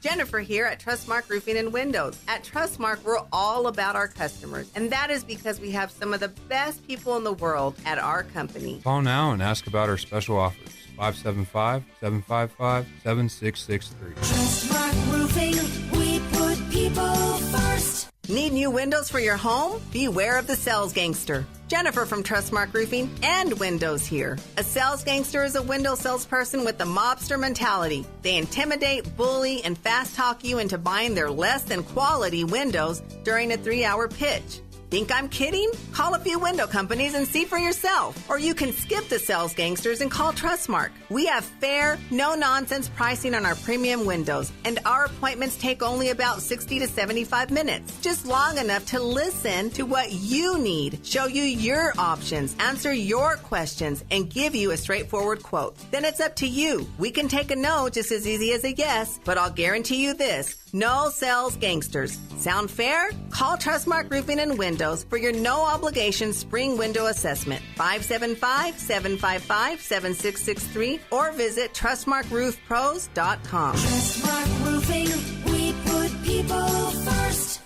Jennifer here at Trustmark Roofing and Windows. At Trustmark, we're all about our customers, and that is because we have some of the best people in the world at our company. Call now and ask about our special offers. 575-755-7663. Trustmark Roofing, we put people first. Need new windows for your home? Beware of the sales gangster. Jennifer from Trustmark Roofing and Windows here. A sales gangster is a window salesperson with a mobster mentality. They intimidate, bully, and fast talk you into buying their less than quality windows during a 3-hour pitch. Think I'm kidding? Call a few window companies and see for yourself. Or you can skip the sales gangsters and call Trustmark. We have fair, no-nonsense pricing on our premium windows, and our appointments take only about 60 to 75 minutes. Just long enough to listen to what you need, show you your options, answer your questions, and give you a straightforward quote. Then it's up to you. We can take a no just as easy as a yes, but I'll guarantee you this. No sales gangsters. Sound fair? Call Trustmark Roofing and Windows for your no-obligation spring window assessment. 575-755-7663 or visit TrustmarkRoofPros.com. Trustmark Roofing, we put people first.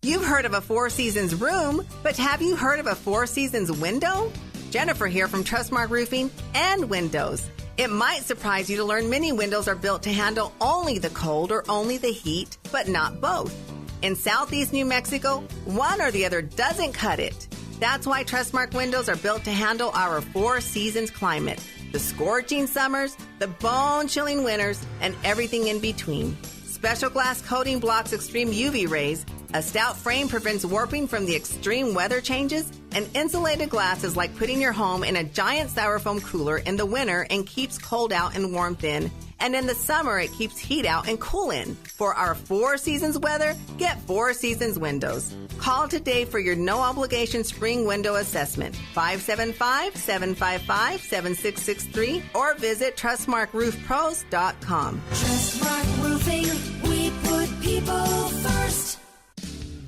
You've heard of a Four Seasons room, but have you heard of a Four Seasons window? Jennifer here from Trustmark Roofing and Windows. It might surprise you to learn many windows are built to handle only the cold or only the heat, but not both. In Southeast New Mexico, one or the other doesn't cut it. That's why Trustmark windows are built to handle our 4 seasons climate. The scorching summers, the bone-chilling winters, and everything in between. Special glass coating blocks extreme UV rays. A stout frame prevents warping from the extreme weather changes. And insulated glass is like putting your home in a giant styrofoam cooler in the winter and keeps cold out and warmth in. And in the summer, it keeps heat out and cool in. For our 4 seasons weather, get 4 seasons windows. Call today for your no-obligation spring window assessment. 575-755-7663 or visit TrustmarkRoofPros.com. Trustmark Roofing, we put people first.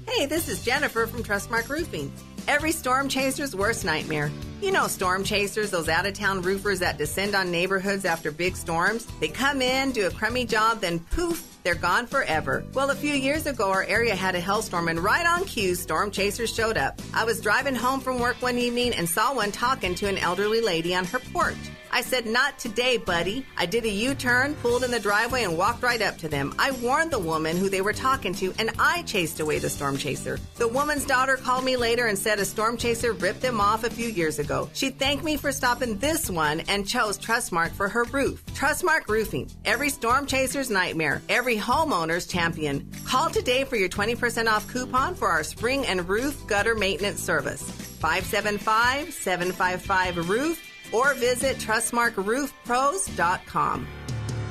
Hey, this is Jennifer from Trustmark Roofing. Every storm chaser's worst nightmare. You know storm chasers, those out-of-town roofers that descend on neighborhoods after big storms. They come in, do a crummy job, then poof, they're gone forever. Well, a few years ago, our area had a hailstorm, and right on cue, storm chasers showed up. I was driving home from work one evening and saw one talking to an elderly lady on her porch. I said, "Not today, buddy." I did a U-turn, pulled in the driveway, and walked right up to them. I warned the woman who they were talking to, and I chased away the storm chaser. The woman's daughter called me later and said a storm chaser ripped them off a few years ago. She thanked me for stopping this one and chose Trustmark for her roof. Trustmark Roofing. Every storm chaser's nightmare. Every homeowner's champion. Call today for your 20% off coupon for our spring and roof gutter maintenance service. 575-755-ROOF. Or visit TrustmarkRoofPros.com.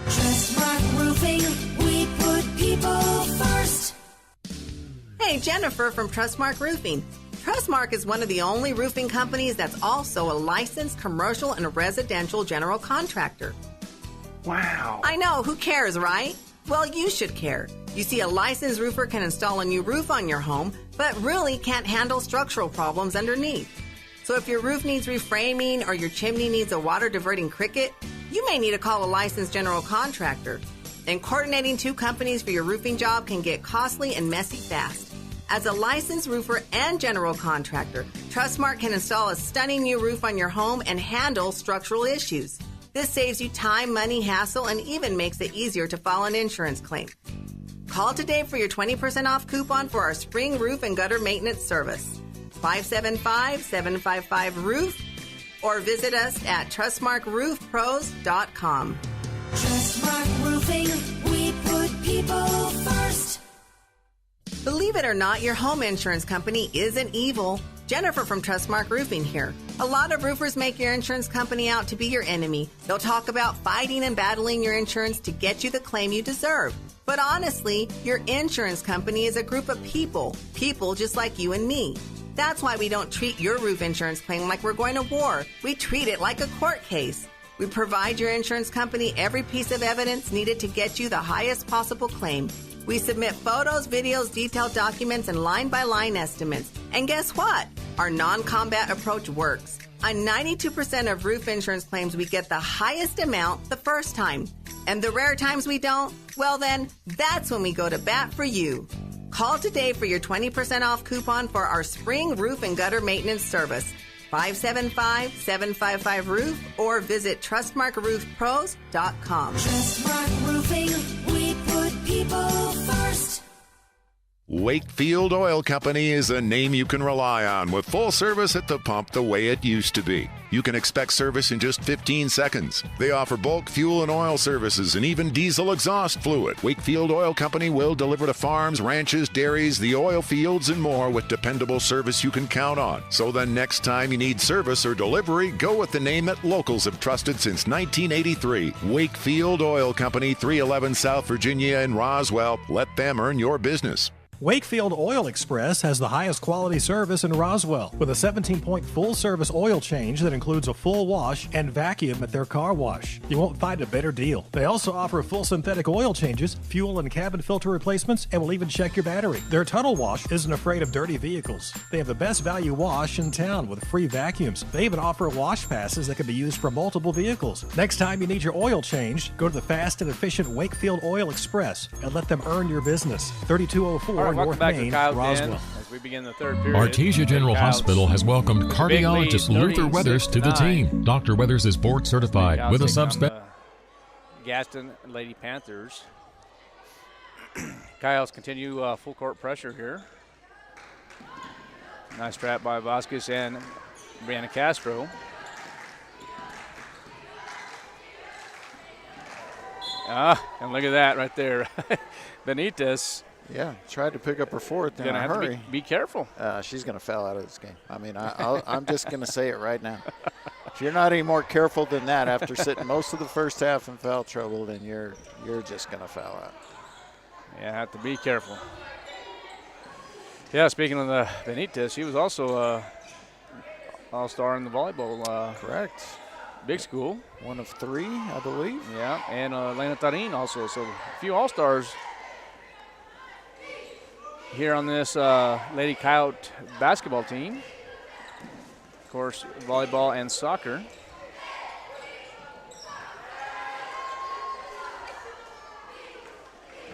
Trustmark Roofing, we put people first. Hey, Jennifer from Trustmark Roofing. Trustmark is one of the only roofing companies that's also a licensed commercial and residential general contractor. Wow. I know, who cares, right? Well, you should care. You see, a licensed roofer can install a new roof on your home, but really can't handle structural problems underneath. So if your roof needs reframing or your chimney needs a water diverting cricket, you may need to call a licensed general contractor. And coordinating 2 companies for your roofing job can get costly and messy fast. As a licensed roofer and general contractor, Trustmark can install a stunning new roof on your home and handle structural issues. This saves you time, money, hassle, and even makes it easier to file an insurance claim. Call today for your 20% off coupon for our spring roof and gutter maintenance service. 575-755-ROOF or visit us at TrustmarkRoofPros.com. Trustmark Roofing, we put people first. Believe it or not, your home insurance company isn't evil. Jennifer from Trustmark Roofing here. A lot of roofers make your insurance company out to be your enemy. They'll talk about fighting and battling your insurance to get you the claim you deserve. But honestly, your insurance company is a group of people just like you and me. That's why we don't treat your roof insurance claim like we're going to war. We treat it like a court case. We provide your insurance company every piece of evidence needed to get you the highest possible claim. We submit photos, videos, detailed documents, and line-by-line estimates. And guess what? Our non-combat approach works. On 92% of roof insurance claims, we get the highest amount the first time. And the rare times we don't, well then, that's when we go to bat for you. Call today for your 20% off coupon for our spring roof and gutter maintenance service. 575-755-ROOF or visit TrustmarkRoofPros.com. Trustmark Roofing, we put people first. Wakefield Oil Company is a name you can rely on with full service at the pump the way it used to be. You can expect service in just 15 seconds. They offer bulk fuel and oil services and even diesel exhaust fluid. Wakefield Oil Company will deliver to farms, ranches, dairies, the oil fields, and more with dependable service you can count on. So the next time you need service or delivery, go with the name that locals have trusted since 1983. Wakefield Oil Company, 311 South Virginia in Roswell. Let them earn your business. Wakefield Oil Express has the highest quality service in Roswell with a 17-point full-service oil change that includes a full wash and vacuum at their car wash. You won't find a better deal. They also offer full synthetic oil changes, fuel and cabin filter replacements, and will even check your battery. Their Tunnel Wash isn't afraid of dirty vehicles. They have the best value wash in town with free vacuums. They even offer wash passes that can be used for multiple vehicles. Next time you need your oil changed, go to the fast and efficient Wakefield Oil Express and let them earn your business. 3204 or welcome North back to Main, Kyle Roswell. Den as we begin the third period. Artesia General Kyle's Hospital has welcomed big lead, cardiologist Luther Weathers to the 36-9. team. Dr. Weathers is board certified Kyle's with a taking on subspec. the Gadsden Lady Panthers. Kyle's continue full court pressure here. Nice trap by Vasquez and Brianna Castro. And look at that right there. Benitez. Yeah, tried to pick up her fourth in Gonna a have hurry. to be careful. She's going to foul out of this game. I mean, I'm just going to say it right now. If you're not any more careful than that after sitting most of the first half in foul trouble, then you're just going to foul out. Yeah, have to be careful. Yeah, speaking of the Benitez, she was also all-star in the volleyball. Correct. Big school. One of three, I believe. Yeah, and Elena Tarin also. So a few all-stars here on this Lady Coyote basketball team. Of course, volleyball and soccer.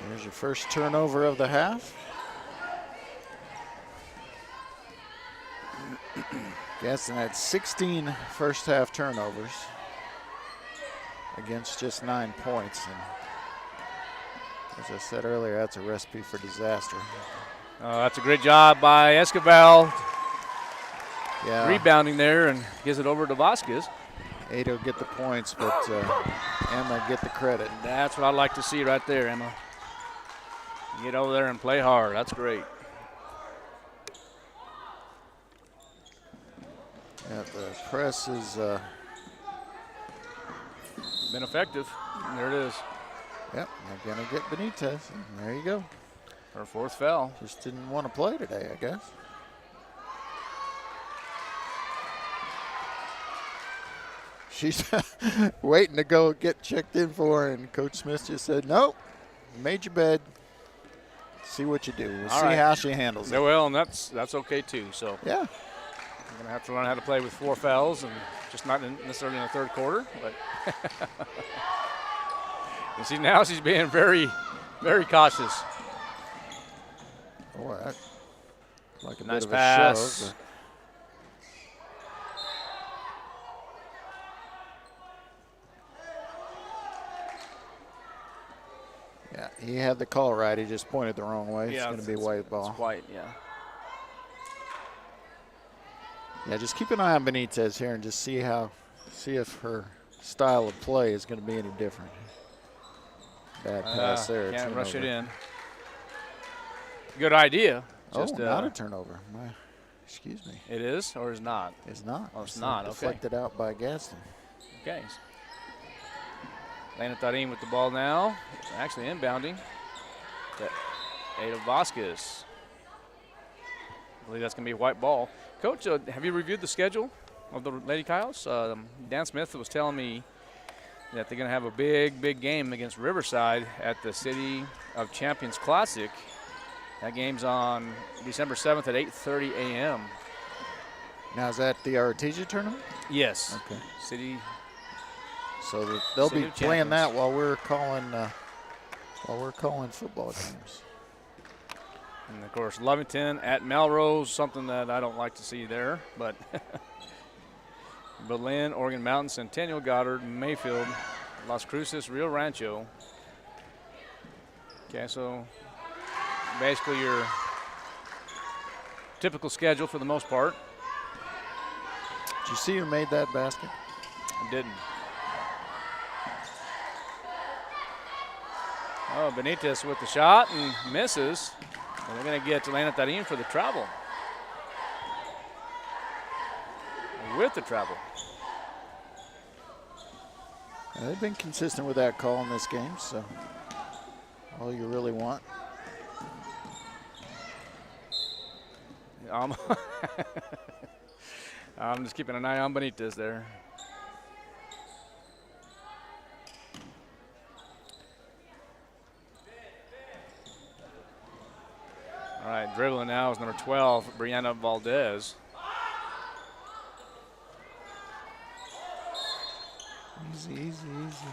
Here's your first turnover of the half. Gadsden had 16 first half turnovers against just 9 points. And as I said earlier, that's a recipe for disaster. That's a great job by Escobar. Yeah. Rebounding there and gives it over to Vasquez. Ada get the points, but Emma get the credit. That's what I'd like to see right there, Emma. Get over there and play hard. That's great. Yeah, the press has been effective. There it is. Yep, they're going to get Benitez. And there you go. Her fourth foul. Just didn't want to play today, I guess. She's waiting to go get checked in for, and Coach Smith just said, nope, made your bed. See what you do. We'll see how she handles it. Well, and that's okay too. So yeah, I'm gonna have to learn how to play with 4 fouls, and just not necessarily in the third quarter. But you see, now she's being very, very cautious. Boy, that's like a nice bit of pass. a shove. Yeah, he had the call right. He just pointed the wrong way. Yeah, it's going to be a white ball. It's white, yeah. Yeah, just keep an eye on Benitez here and just see if her style of play is going to be any different. Bad pass there. Can't turnover. rush it in. Good idea. Just, not a turnover. Excuse me. It is or is not? It's not. Oh, it's not. Okay. Deflected out by Gadsden. Okay. Lena Tarin with the ball now. Actually inbounding. Ada Vasquez. I believe that's going to be a white ball. Coach, have you reviewed the schedule of the Lady Coyotes? Dan Smith was telling me that they're going to have a big game against Riverside at the City of Champions Classic. That game's on December 7th at 8:30 a.m. Now, is that the Artesia tournament? Yes. Okay. City. So they'll City be of playing Champions. that while we're calling football games. And, of course, Lovington at Melrose, something that I don't like to see there. But Berlin, Oregon Mountain, Centennial, Goddard, Mayfield, Las Cruces, Rio Rancho. Okay, so basically your typical schedule for the most part. Did you see who made that basket? I didn't. Oh, Benitez with the shot and misses. And they're going to get Elena Tarin for the travel. With the travel. They've been consistent with that call in this game, so all you really want. I'm just keeping an eye on Benitez there. All right, dribbling now is number 12, Brianna Valdez. Easy, easy, easy.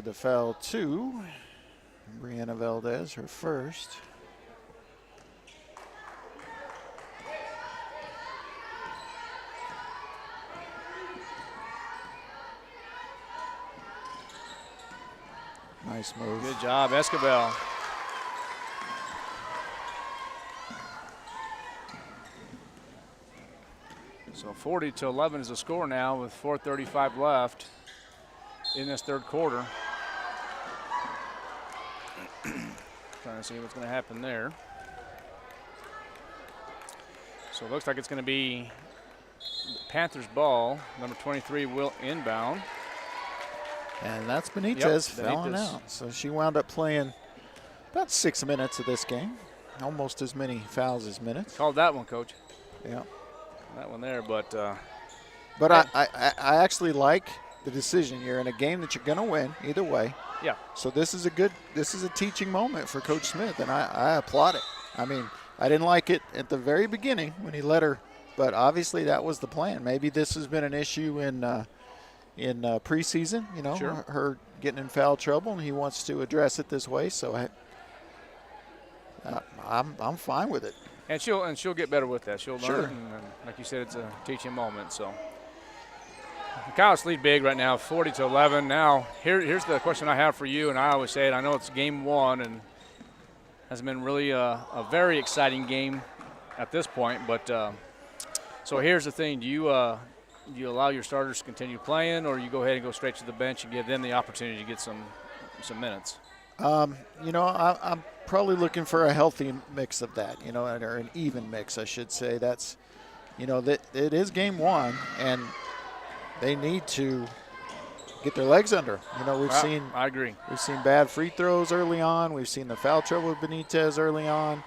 the foul to Brianna Valdez, her first. Nice move. Good job, Escobar. So 40-11 is the score now with 4:35 left in this third quarter. Trying to see what's going to happen there. So it looks like it's going to be Panthers ball. Number 23 will inbound. And that's Benitez Yep, fouling Benitez. out. So she wound up playing about 6 minutes of this game. Almost as many fouls as minutes. Called that one, Coach. Yeah. That one there, but I actually like the decision. You're in a game that you're going to win either way. Yeah. So this is a teaching moment for Coach Smith, and I applaud it. I mean, I didn't like it at the very beginning when he let her, but obviously that was the plan. Maybe this has been an issue in preseason, Sure. her getting in foul trouble, and he wants to address it this way. So I'm fine with it. And she'll get better with that. She'll learn Sure. it, and like you said, it's a teaching moment. So the Coyotes lead big right now, 40-11. Now here's the question I have for you, and I always say it. I know it's game one, and has been really a very exciting game at this point. But so here's the thing: do you allow your starters to continue playing, or you go ahead and go straight to the bench and give them the opportunity to get some minutes? I'm probably looking for a healthy mix of that, or an even mix, I should say. That's, that it is game one, and they need to get their legs under. I agree. We've seen bad free throws early on. We've seen the foul trouble with Benitez early on.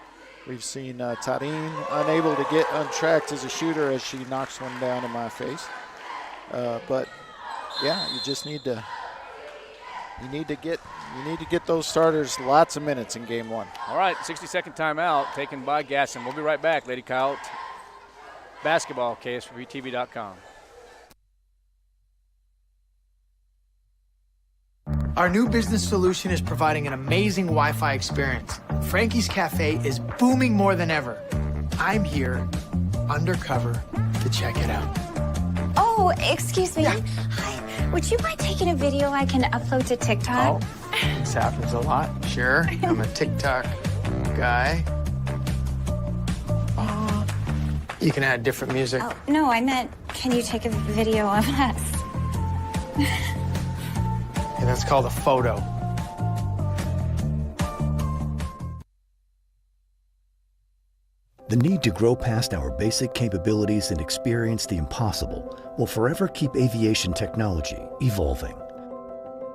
We've seen Tarin unable to get untracked as a shooter as she knocks one down in my face. But yeah, you just need to. You need to get those starters lots of minutes in game one. All right, 60-second timeout taken by Gadsden. We'll be right back. Lady Coyote basketball, KSVTV.com. Our new business solution is providing an amazing Wi-Fi experience. Frankie's Cafe is booming more than ever. I'm here, undercover, to check it out. Oh, excuse me. Yeah. Hi. Would you mind taking a video I can upload to TikTok? Oh, this happens a lot. Sure, I'm a TikTok guy. Oh, you can add different music. Oh, no, I meant, can you take a video of us? And that's called a photo. The need to grow past our basic capabilities and experience the impossible will forever keep aviation technology evolving.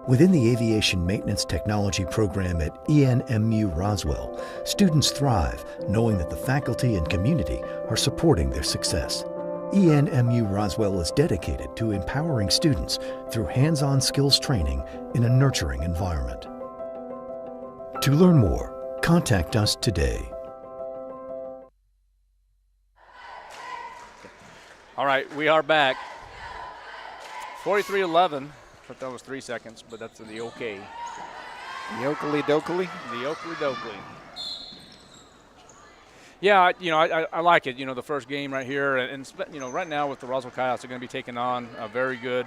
Within the Aviation Maintenance Technology program at ENMU Roswell, students thrive knowing that the faculty and community are supporting their success. ENMU Roswell is dedicated to empowering students through hands-on skills training in a nurturing environment. To learn more, contact us today. All right, we are back. 43-11. I thought that was 3 seconds, but that's the okay. The Oakley Dokley? The Oakley Dokley. Yeah, I like it. The first game right here, and right now with the Roswell Coyotes, they're going to be taking on a very good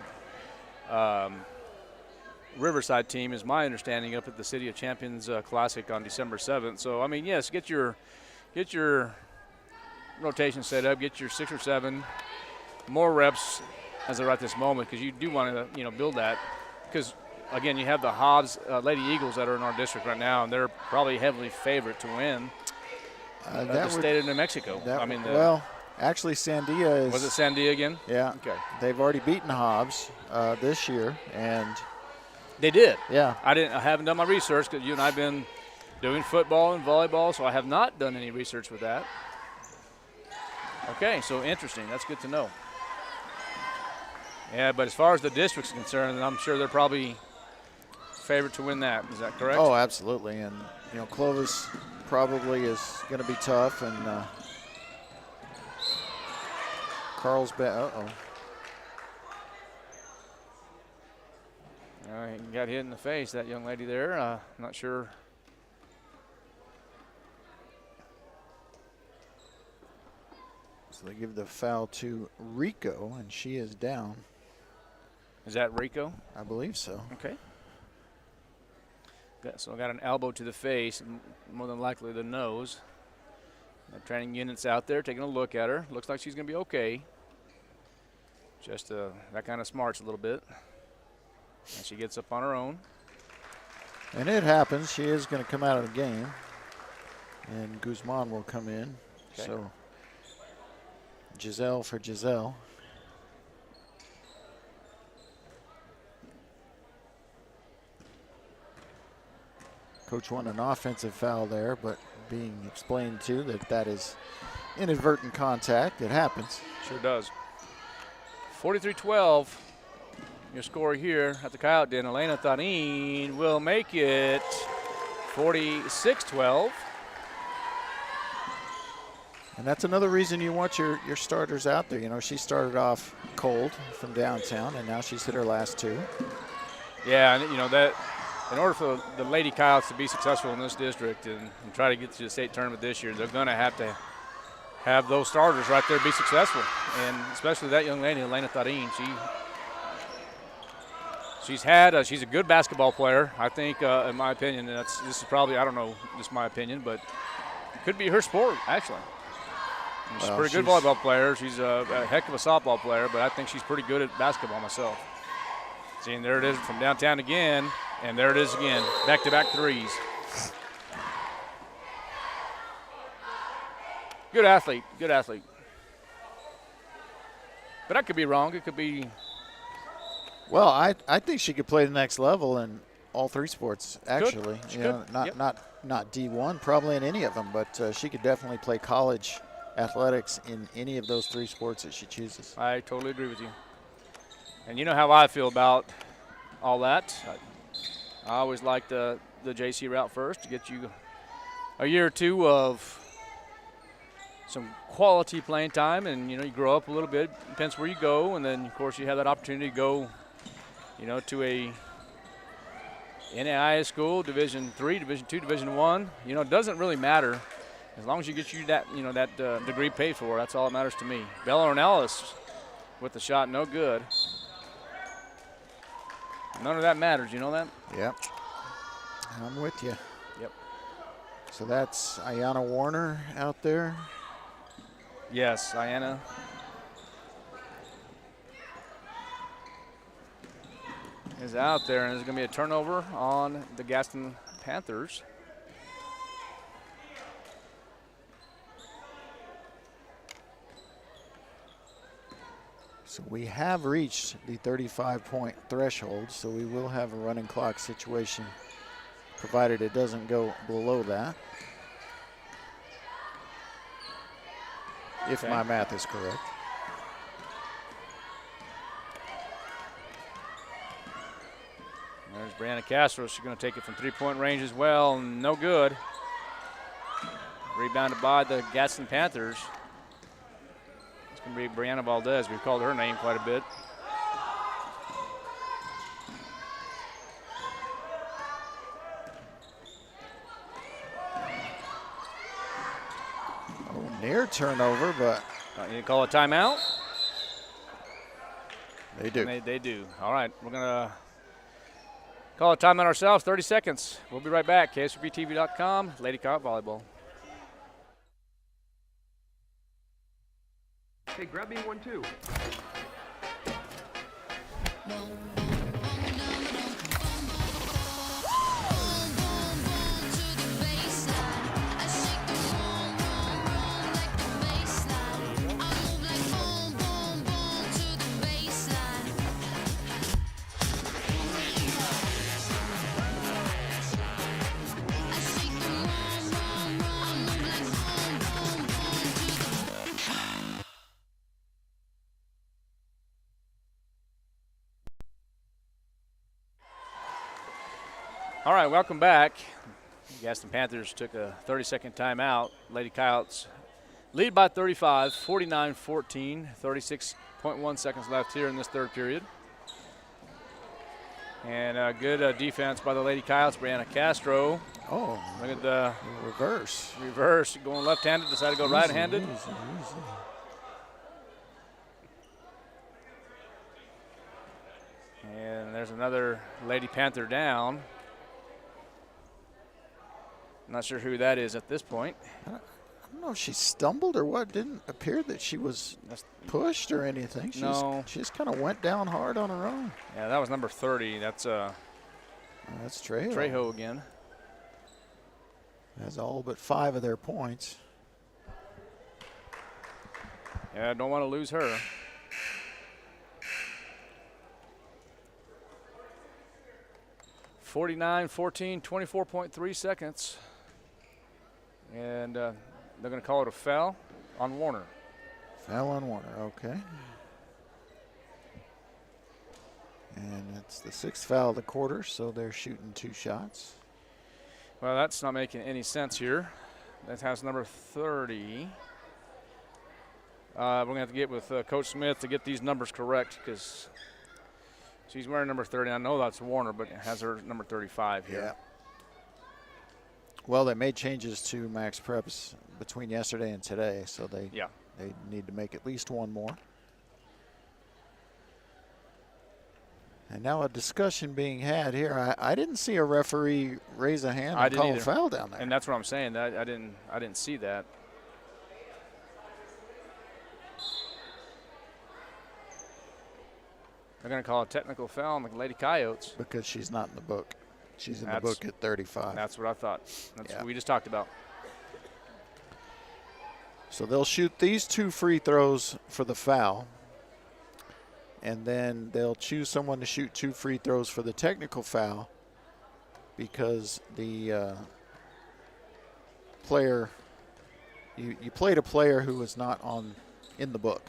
Riverside team, is my understanding, up at the City of Champions Classic on December 7th. So, I mean, yes, get your rotation set up, get your 6 or 7 more reps as they're at this moment, because you do want to build that, because again, you have the Hobbs Lady Eagles that are in our district right now, and they're probably heavily favored to win the state of New Mexico. Actually Sandia is. Was it Sandia again? Yeah. Okay. They've already beaten Hobbs this year, and they did. Yeah. I haven't done my research, because you and I've been doing football and volleyball, so I have not done any research with that. Okay, so interesting. That's good to know. Yeah, but as far as the district's concerned, I'm sure they're probably favorite to win that. Is that correct? Oh, absolutely. And, Clovis probably is going to be tough. And Carlsbad, He got hit in the face, that young lady there. Not sure. So they give the foul to Rico, and she is down. Is that Rico? I believe so. Okay. So I got an elbow to the face, more than likely the nose. The training unit's out there taking a look at her. Looks like she's going to be okay. Just that kind of smarts a little bit. And she gets up on her own. And it happens. She is going to come out of the game. And Guzman will come in. Okay. So Giselle for Giselle. Coach won an offensive foul there, but being explained to that is inadvertent contact. It happens. Sure does. 43-12. Your score here at the Coyote Den. Elena Thanin will make it 46-12. And that's another reason you want your starters out there. You know, she started off cold from downtown, and now she's hit her last two. Yeah, and you know that in order for the Lady Coyotes to be successful in this district and try to get to the state tournament this year, they're going to have those starters right there be successful. And especially that young lady, Elena Tharin, she's a good basketball player. I think, in my opinion, this is probably, I don't know, just my opinion, but it could be her sport, actually. She's a pretty good volleyball player. She's a heck of a softball player, but I think she's pretty good at basketball myself. See, and there it is from downtown again, and there it is again. Back-to-back threes. Good athlete, good athlete. But I could be wrong. It could be. Well, I think she could play the next level in all three sports, actually. She could. Not D1 probably in any of them, but she could definitely play college athletics in any of those three sports that she chooses. I totally agree with you. And you know how I feel about all that. I always like the JC route first to get you a year or two of some quality playing time, and you know you grow up a little bit. Depends where you go, and then of course you have that opportunity to go, you know, to a NAIA school, Division III, Division II, Division I. You know, it doesn't really matter as long as you get you that degree paid for. That's all that matters to me. Bella Ornelas with the shot, no good. None of that matters. You know that? Yep. I'm with you. Yep. So that's Ayanna Warner out there. Yes, Ayanna. Is out there, and there's going to be a turnover on the Gadsden Panthers. So we have reached the 35-point threshold, so we will have a running clock situation, provided it doesn't go below that. If my math is correct. There's Brianna Castro. She's going to take it from three-point range as well. No good. Rebounded by the Gadsden Panthers. It's going to be Brianna Valdez. We've called her name quite a bit. Near turnover, but you call a timeout? They do. They do. All right, we're going to call a timeout ourselves, 30 seconds. We'll be right back. KSRBTV.com, Lady Coyote Volleyball. Hey, grab me one too. All right, welcome back. Gadsden Panthers took a 30-second timeout. Lady Coyotes lead by 35, 49-14, 36.1 seconds left here in this third period. And good defense by the Lady Coyotes, Brianna Castro. Oh, look at the reverse. Reverse, going left-handed, decided to go right-handed. Easy. And there's another Lady Panther down. Not sure who that is at this point. I don't know if she stumbled or what. Didn't appear that she was pushed or anything. She just kind of went down hard on her own. Yeah, that was number 30. That's Trejo. Trejo again. Has all but 5 of their points. Yeah, don't want to lose her. (49-14), 24.3 seconds. And they're going to call it a foul on Warner. Foul on Warner, okay. And it's the 6th foul of the quarter, so they're shooting 2 shots. Well, that's not making any sense here. That has number 30. We're going to have to get with Coach Smith to get these numbers correct because she's wearing number 30. I know that's Warner, but it has her number 35 here. Yeah. Well, they made changes to Max Preps between yesterday and today, so they need to make at least one more. And now a discussion being had here. I didn't see a referee raise a hand and call a foul down there. And that's what I'm saying. I didn't see that. They're going to call a technical foul on the Lady Coyotes. Because she's not in the book. She's in the book at 35. That's what I thought. That's what we just talked about. So they'll shoot these 2 free throws for the foul. And then they'll choose someone to shoot 2 free throws for the technical foul because the player, you played a player who was not in the book.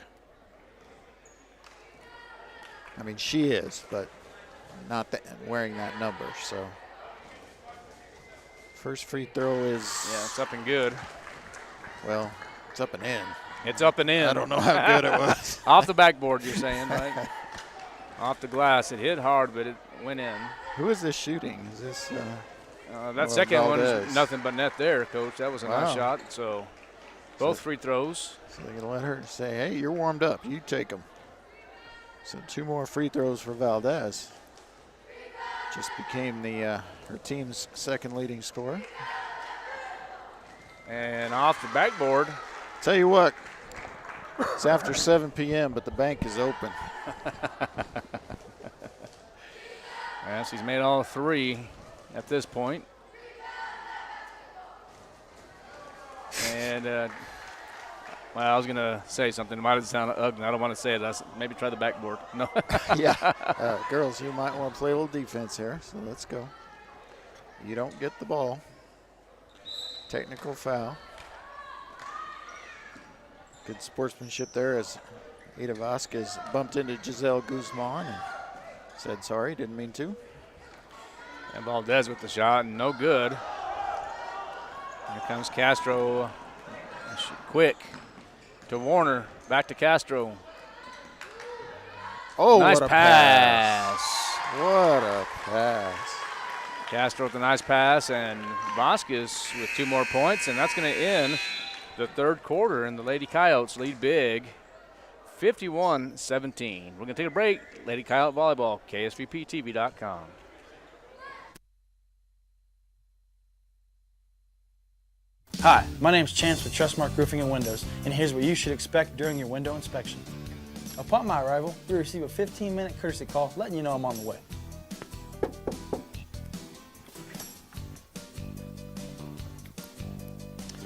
I mean, she is, but not wearing that number. So first free throw is. Yeah, it's up and good. Well, it's up and in. It's up and in. I don't know how good it was. Off the backboard, you're saying, right? Off the glass. It hit hard, but it went in. Who is this shooting? Is this? That second one is nothing but net there, Coach. That was a nice shot. So both free throws. So they're going to let her say, hey, you're warmed up. You take them. So 2 more free throws for Valdez. Just became her team's 2nd leading scorer. And off the backboard. Tell you what, it's after 7 p.m., but the bank is open. Yeah, she's made all 3 at this point. And, well, I was going to say something. It might have sounded ugly. I don't want to say it. Maybe try the backboard. No. Yeah. Girls, you might want to play a little defense here, so let's go. You don't get the ball. Technical foul. Good sportsmanship there as Ada Vasquez bumped into Giselle Guzman and said sorry, didn't mean to. And Valdez with the shot, and no good. Here comes Castro. Quick to Warner, back to Castro. Oh, nice what a pass. What a pass. Castro with a nice pass, and Vasquez with 2 more points, and that's going to end the 3rd quarter, and the Lady Coyotes lead big, 51-17. We're going to take a break. Lady Coyote Volleyball, KSVPTV.com. Hi, my name's Chance with Trustmark Roofing and Windows, and here's what you should expect during your window inspection. Upon my arrival, you'll receive a 15-minute courtesy call letting you know I'm on the way.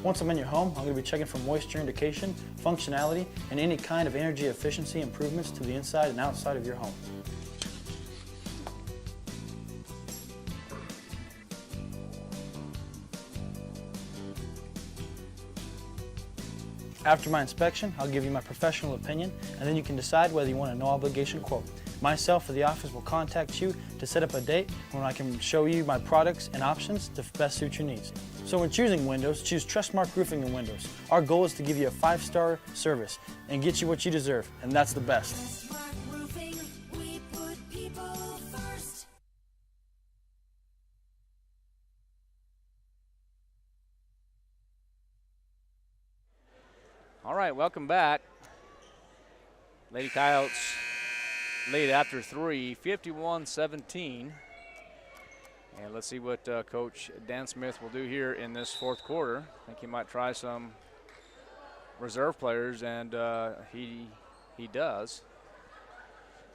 Once I'm in your home, I'm going to be checking for moisture indication, functionality, and any kind of energy efficiency improvements to the inside and outside of your home. After my inspection, I'll give you my professional opinion, and then you can decide whether you want a no-obligation quote. Myself or the office will contact you to set up a date when I can show you my products and options to best suit your needs. So when choosing windows, choose Trustmark Roofing and Windows. Our goal is to give you a 5-star service and get you what you deserve, and that's the best. welcome back. Lady Coyotes lead after 3, 51-17. And let's see what Coach Dan Smith will do here in this fourth quarter. I think he might try some reserve players, and he does.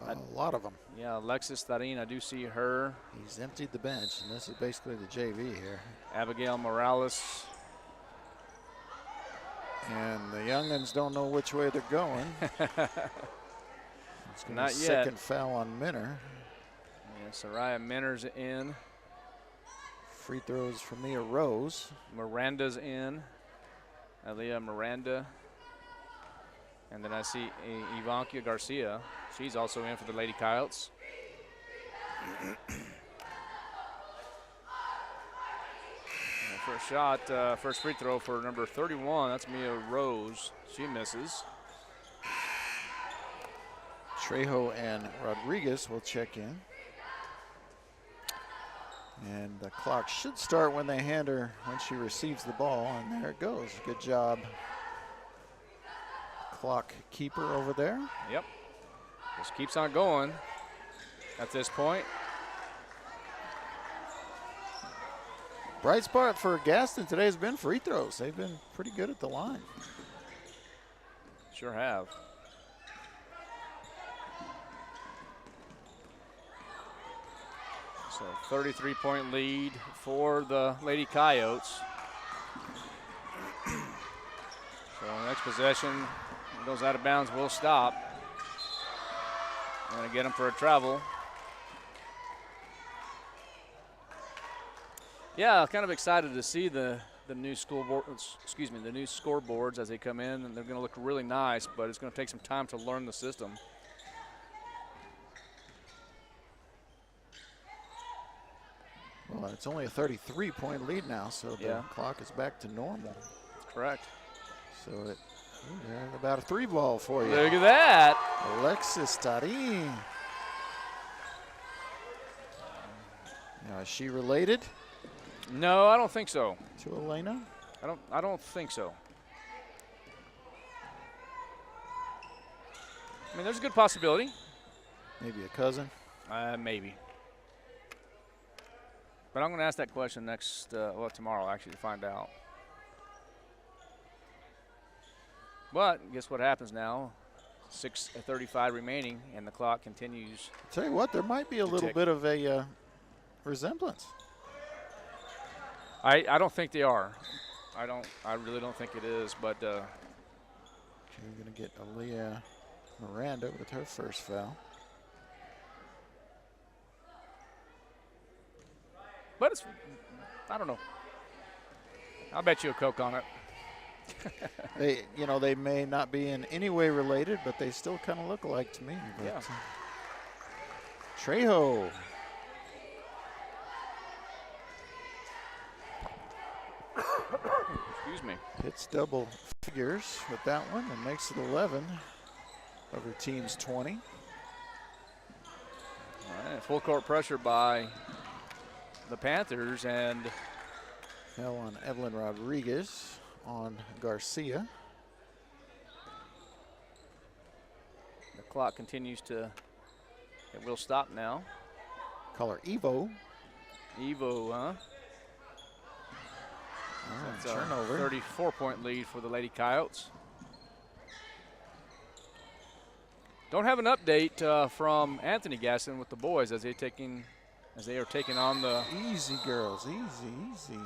A lot of them. Yeah, Alexis Tarin, I do see her. He's emptied the bench, and this is basically the JV here. Abigail Morales. And the young'uns don't know which way they're going. It's going to be Not yet. second foul on Minner. Yeah, Soraya Minner's in. Free throws for Mia Rose. Miranda's in. Aaliyah Miranda. And then I see Ivanka Garcia. She's also in for the Lady Coyotes. First shot, first free throw for number 31. That's Mia Rose. She misses. Trejo and Rodriguez will check in. And the clock should start when they hand her, when she receives the ball, and there it goes. Good job, clock keeper over there. Yep. Just keeps on going at this point. Bright spot for Gadsden today has been free throws. They've been pretty good at the line. Sure have. So 33-point lead for the Lady Coyotes. So next possession goes out of bounds, will stop. Going to get them for a travel. Yeah, kind of excited to see the new the new scoreboards as they come in, and they're going to look really nice, but it's going to take some time to learn the system. Well, it's only a 33-point lead now, so the clock is back to normal. That's correct. So there's about a 3 ball for you. Look at that. Alexis Tarin. Now, is she related? No, I don't think so. To Elena? I don't think so. I mean, there's a good possibility. Maybe a cousin? Maybe. But I'm going to ask that question tomorrow, actually, to find out. But guess what happens now? 6:35 remaining, and the clock continues. I'll tell you what, there might be a little bit of a resemblance. I don't think they are. I really don't think it is, but you're going to get Aaliyah Miranda with her first foul. But it's, I don't know. I'll bet you a Coke on it. They may not be in any way related, but they still kind of look alike to me. But, yeah. Trejo. Excuse me. Hits double figures with that one and makes it 11 of her team's 20. All right, full court pressure by the Panthers, and fell on Evelyn Rodriguez on Garcia. The clock continues to, it will stop now. Call her Evo. Evo, huh? That's turnover. 34-point lead for the Lady Coyotes. Don't have an update from Anthony Gadsden with the boys as they are taking on the. Easy, girls, easy.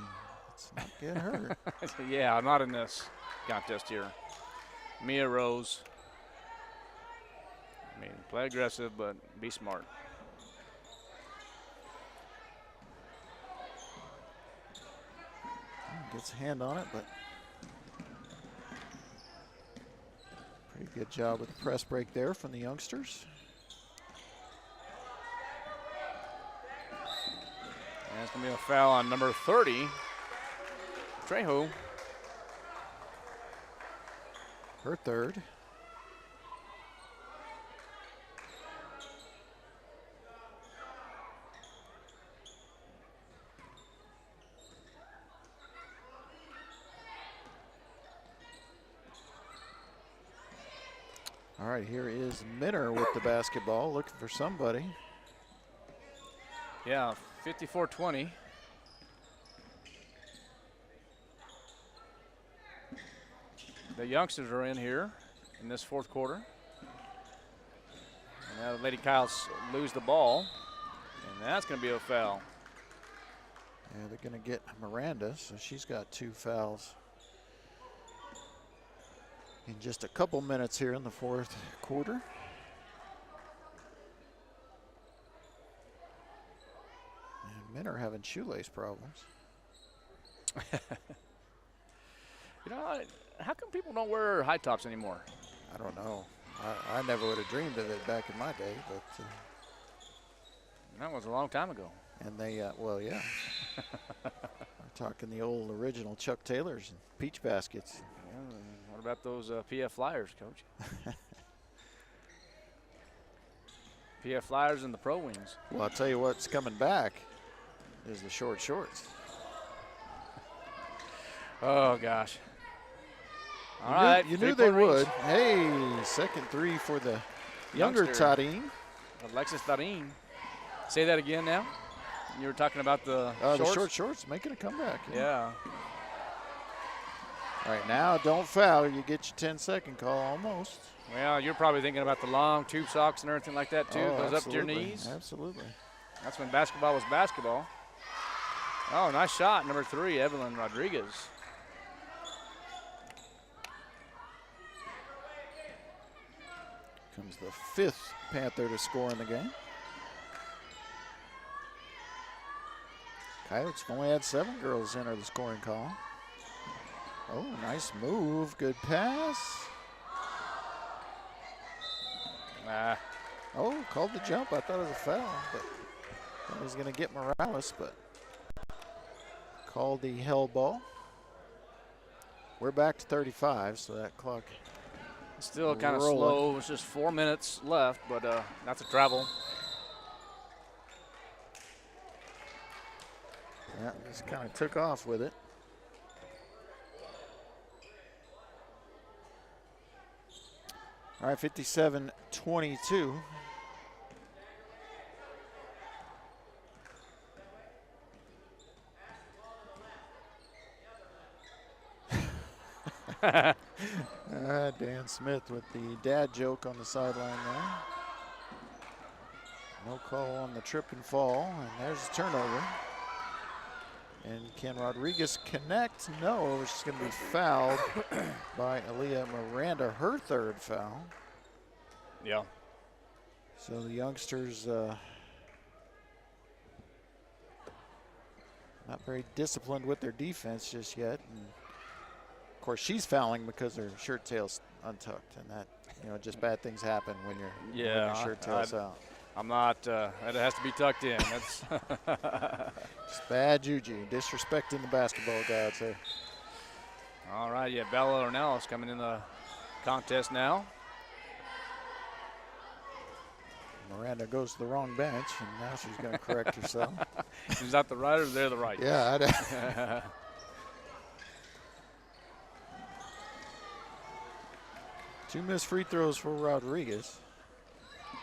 Let's not get hurt. Yeah, not in this contest here. Mia Rose. I mean, play aggressive, but be smart. Gets a hand on it, but pretty good job with the press break there from the youngsters. And it's going to be a foul on number 30, Trejo. Her third. All right, here is Minner with the basketball, looking for somebody. Yeah, 54-20. The youngsters are in here in this fourth quarter. And now the Lady Coyotes lose the ball, and that's going to be a foul. Yeah, they're going to get Miranda, so she's got 2 fouls in just a couple minutes here in the fourth quarter. And men are having shoelace problems. You know, how come people don't wear high tops anymore? I don't know. I never would have dreamed of it back in my day, but that was a long time ago. And they, well, yeah. We're talking the old original Chuck Taylors and peach baskets. Yeah, what about those PF Flyers, Coach? PF Flyers and the Pro Wings. Well, I'll tell you what's coming back is the short shorts. Oh, gosh. All right. You knew they would. Hey, second 3 for the younger Tarin. Alexis Tarin. Say that again now. You were talking about the shorts? The short shorts making a comeback. Yeah. All right, now don't foul. You get your 10-second call almost. Well, you're probably thinking about the long tube socks and everything like that, too. Oh, Goes up to your knees. Absolutely. That's when basketball was basketball. Oh, nice shot. Number 3, Evelyn Rodriguez. Comes the 5th Panther to score in the game. Coyotes only had 7 girls enter the scoring column. Oh, nice move. Good pass. Oh, called the jump. I thought it was a foul, but I was going to get Morales, but called the held ball. We're back to 35, so that clock still kind of slow. It's just 4 minutes left, but that's a travel. Yeah, just kind of took off with it. All right, 57-22. Dan Smith with the dad joke on the sideline there. No call on the trip and fall, and there's a turnover. And can Rodriguez connect? No, she's going to be fouled by Aaliyah Miranda, her 3rd foul. Yeah. So the youngsters not very disciplined with their defense just yet. And of course, she's fouling because her shirt tail's untucked, and that, just bad things happen when your shirt tail's out. I'm not. That has to be tucked in. That's just bad juju, disrespecting the basketball gods there. All right, yeah, Bella Ornelas coming in the contest now. Miranda goes to the wrong bench, and now she's going to correct herself. Is that the right or they're the right? Yeah. 2 missed free throws for Rodriguez.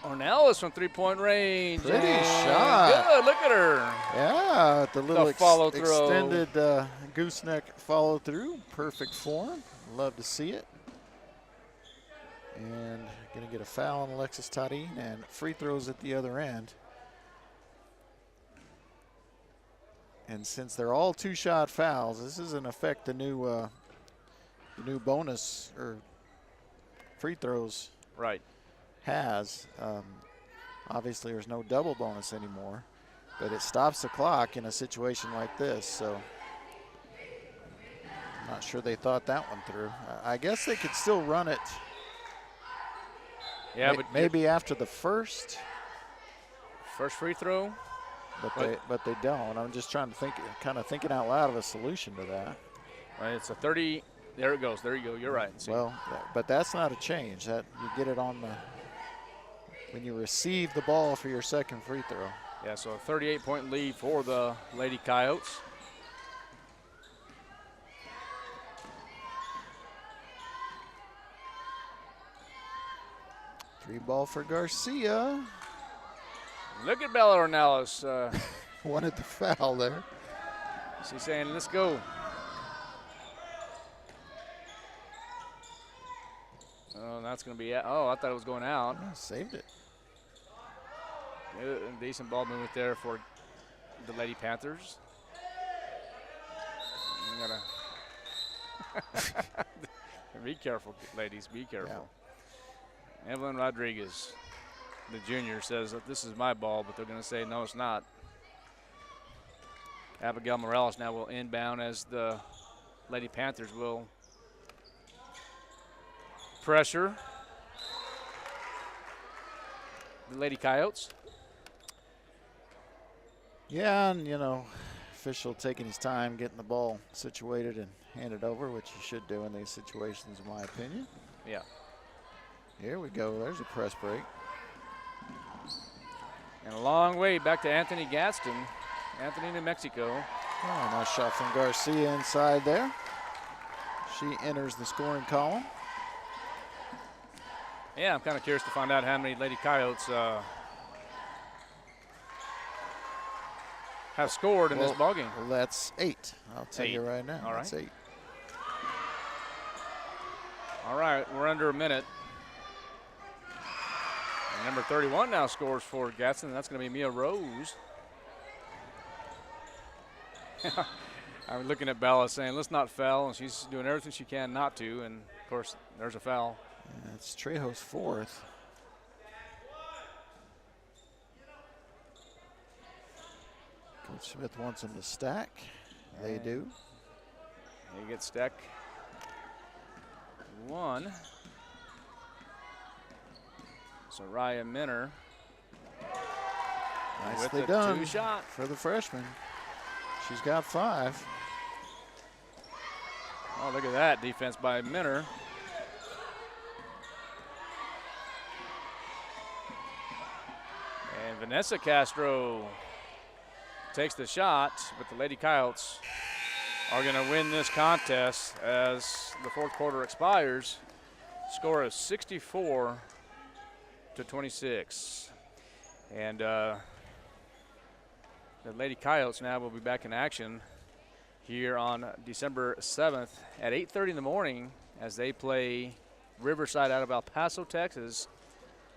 Ornelas from 3-point range. Pretty shot. Good, look at her. Yeah, the little follow through. Extended gooseneck follow through. Perfect form. Love to see it. And going to get a foul on Alexis Tarin and free throws at the other end. And since they're all 2-shot fouls, this is in effect the new bonus or free throws. Right. Has. Obviously, there's no double bonus anymore, but it stops the clock in a situation like this. So I'm not sure they thought that one through. I guess they could still run it. Yeah, but maybe after the first free throw. But they don't. I'm just trying to think, kind of thinking out loud of a solution to that. Right, it's a 30. There it goes. There you go. You're right. See. Well, but that's not a change. That you get it on the when you receive the ball for your second free throw. Yeah, so a 38-point lead for the Lady Coyotes. Free ball for Garcia. Look at Bella Ornelas. Wanted the foul there. She's saying, let's go. Oh, that's going to be, oh, I thought it was going out. Yeah, saved it. Decent ball movement there for the Lady Panthers. You gotta be careful, ladies, be careful. Yeah. Evelyn Rodriguez, the junior, says that this is my ball, but they're going to say, no, it's not. Abigail Morales now will inbound as the Lady Panthers will pressure the Lady Coyotes. Yeah, and official taking his time getting the ball situated and handed over, which you should do in these situations, in my opinion. Yeah. Here we go. There's a press break. And a long way back to Anthony Gadsden. Anthony, New Mexico. Oh, nice shot from Garcia inside there. She enters the scoring column. Yeah, I'm kind of curious to find out how many Lady Coyotes have scored in this ballgame. Well, that's 8. I'll tell you right now. All right. That's 8. All right, we're under a minute. And number 31 now scores for Gadsden. That's going to be Mia Rose. I'm looking at Bella saying, let's not foul, and she's doing everything she can not to, and of course, there's a foul. And it's Trejo's 4th. Coach Smith wants them to stack. They do. They get stack 1. Soraya Minner. Nicely with done 2 shot for the freshman. She's got 5. Oh, look at that defense by Minner. And Vanessa Castro takes the shot, but the Lady Coyotes are going to win this contest as the 4th quarter expires. Score is 64-26. And the Lady Coyotes now will be back in action here on December 7th at 8:30 in the morning as they play Riverside out of El Paso, Texas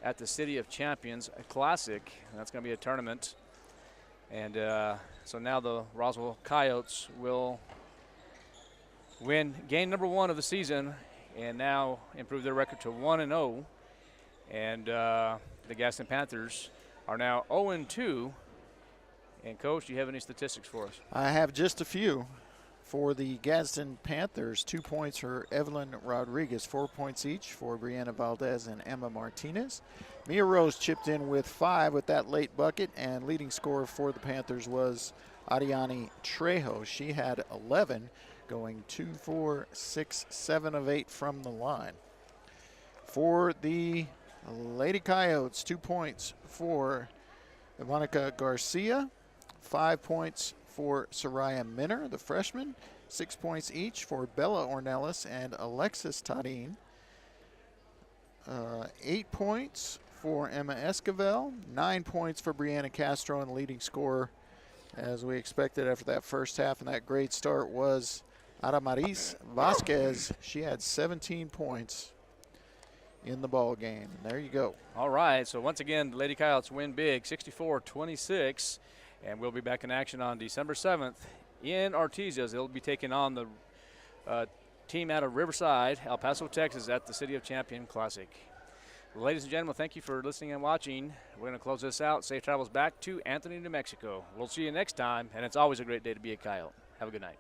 at the City of Champions Classic. And that's going to be a tournament. And so now the Roswell Coyotes will win game number 1 of the season and now improve their record to 1-0. And the Gadsden Panthers are now 0-2. And, Coach, do you have any statistics for us? I have just a few. For the Gadsden Panthers, 2 points for Evelyn Rodriguez, 4 points each for Brianna Valdez and Emma Martinez. Mia Rose chipped in with 5 with that late bucket, and leading scorer for the Panthers was Ariane Trejo. She had 11, going 2, 4, 6, 7 of 8 from the line. For the Lady Coyotes, 2 points for Monica Garcia, 5 points for Soraya Minner, the freshman, 6 points each for Bella Ornelas and Alexis Tarin. 8 points for Emma Esquivel, 9 points for Brianna Castro, and the leading scorer, as we expected after that first half and that great start, was Adamaris Vasquez. She had 17 points in the ball game. And there you go. All right, so once again, the Lady Coyotes win big, 64-26, and we'll be back in action on December 7th in Artesia. They'll be taking on the team out of Riverside, El Paso, Texas, at the City of Champion Classic. Ladies and gentlemen, thank you for listening and watching. We're going to close this out. Safe travels back to Anthony, New Mexico. We'll see you next time, and it's always a great day to be a Coyote. Have a good night.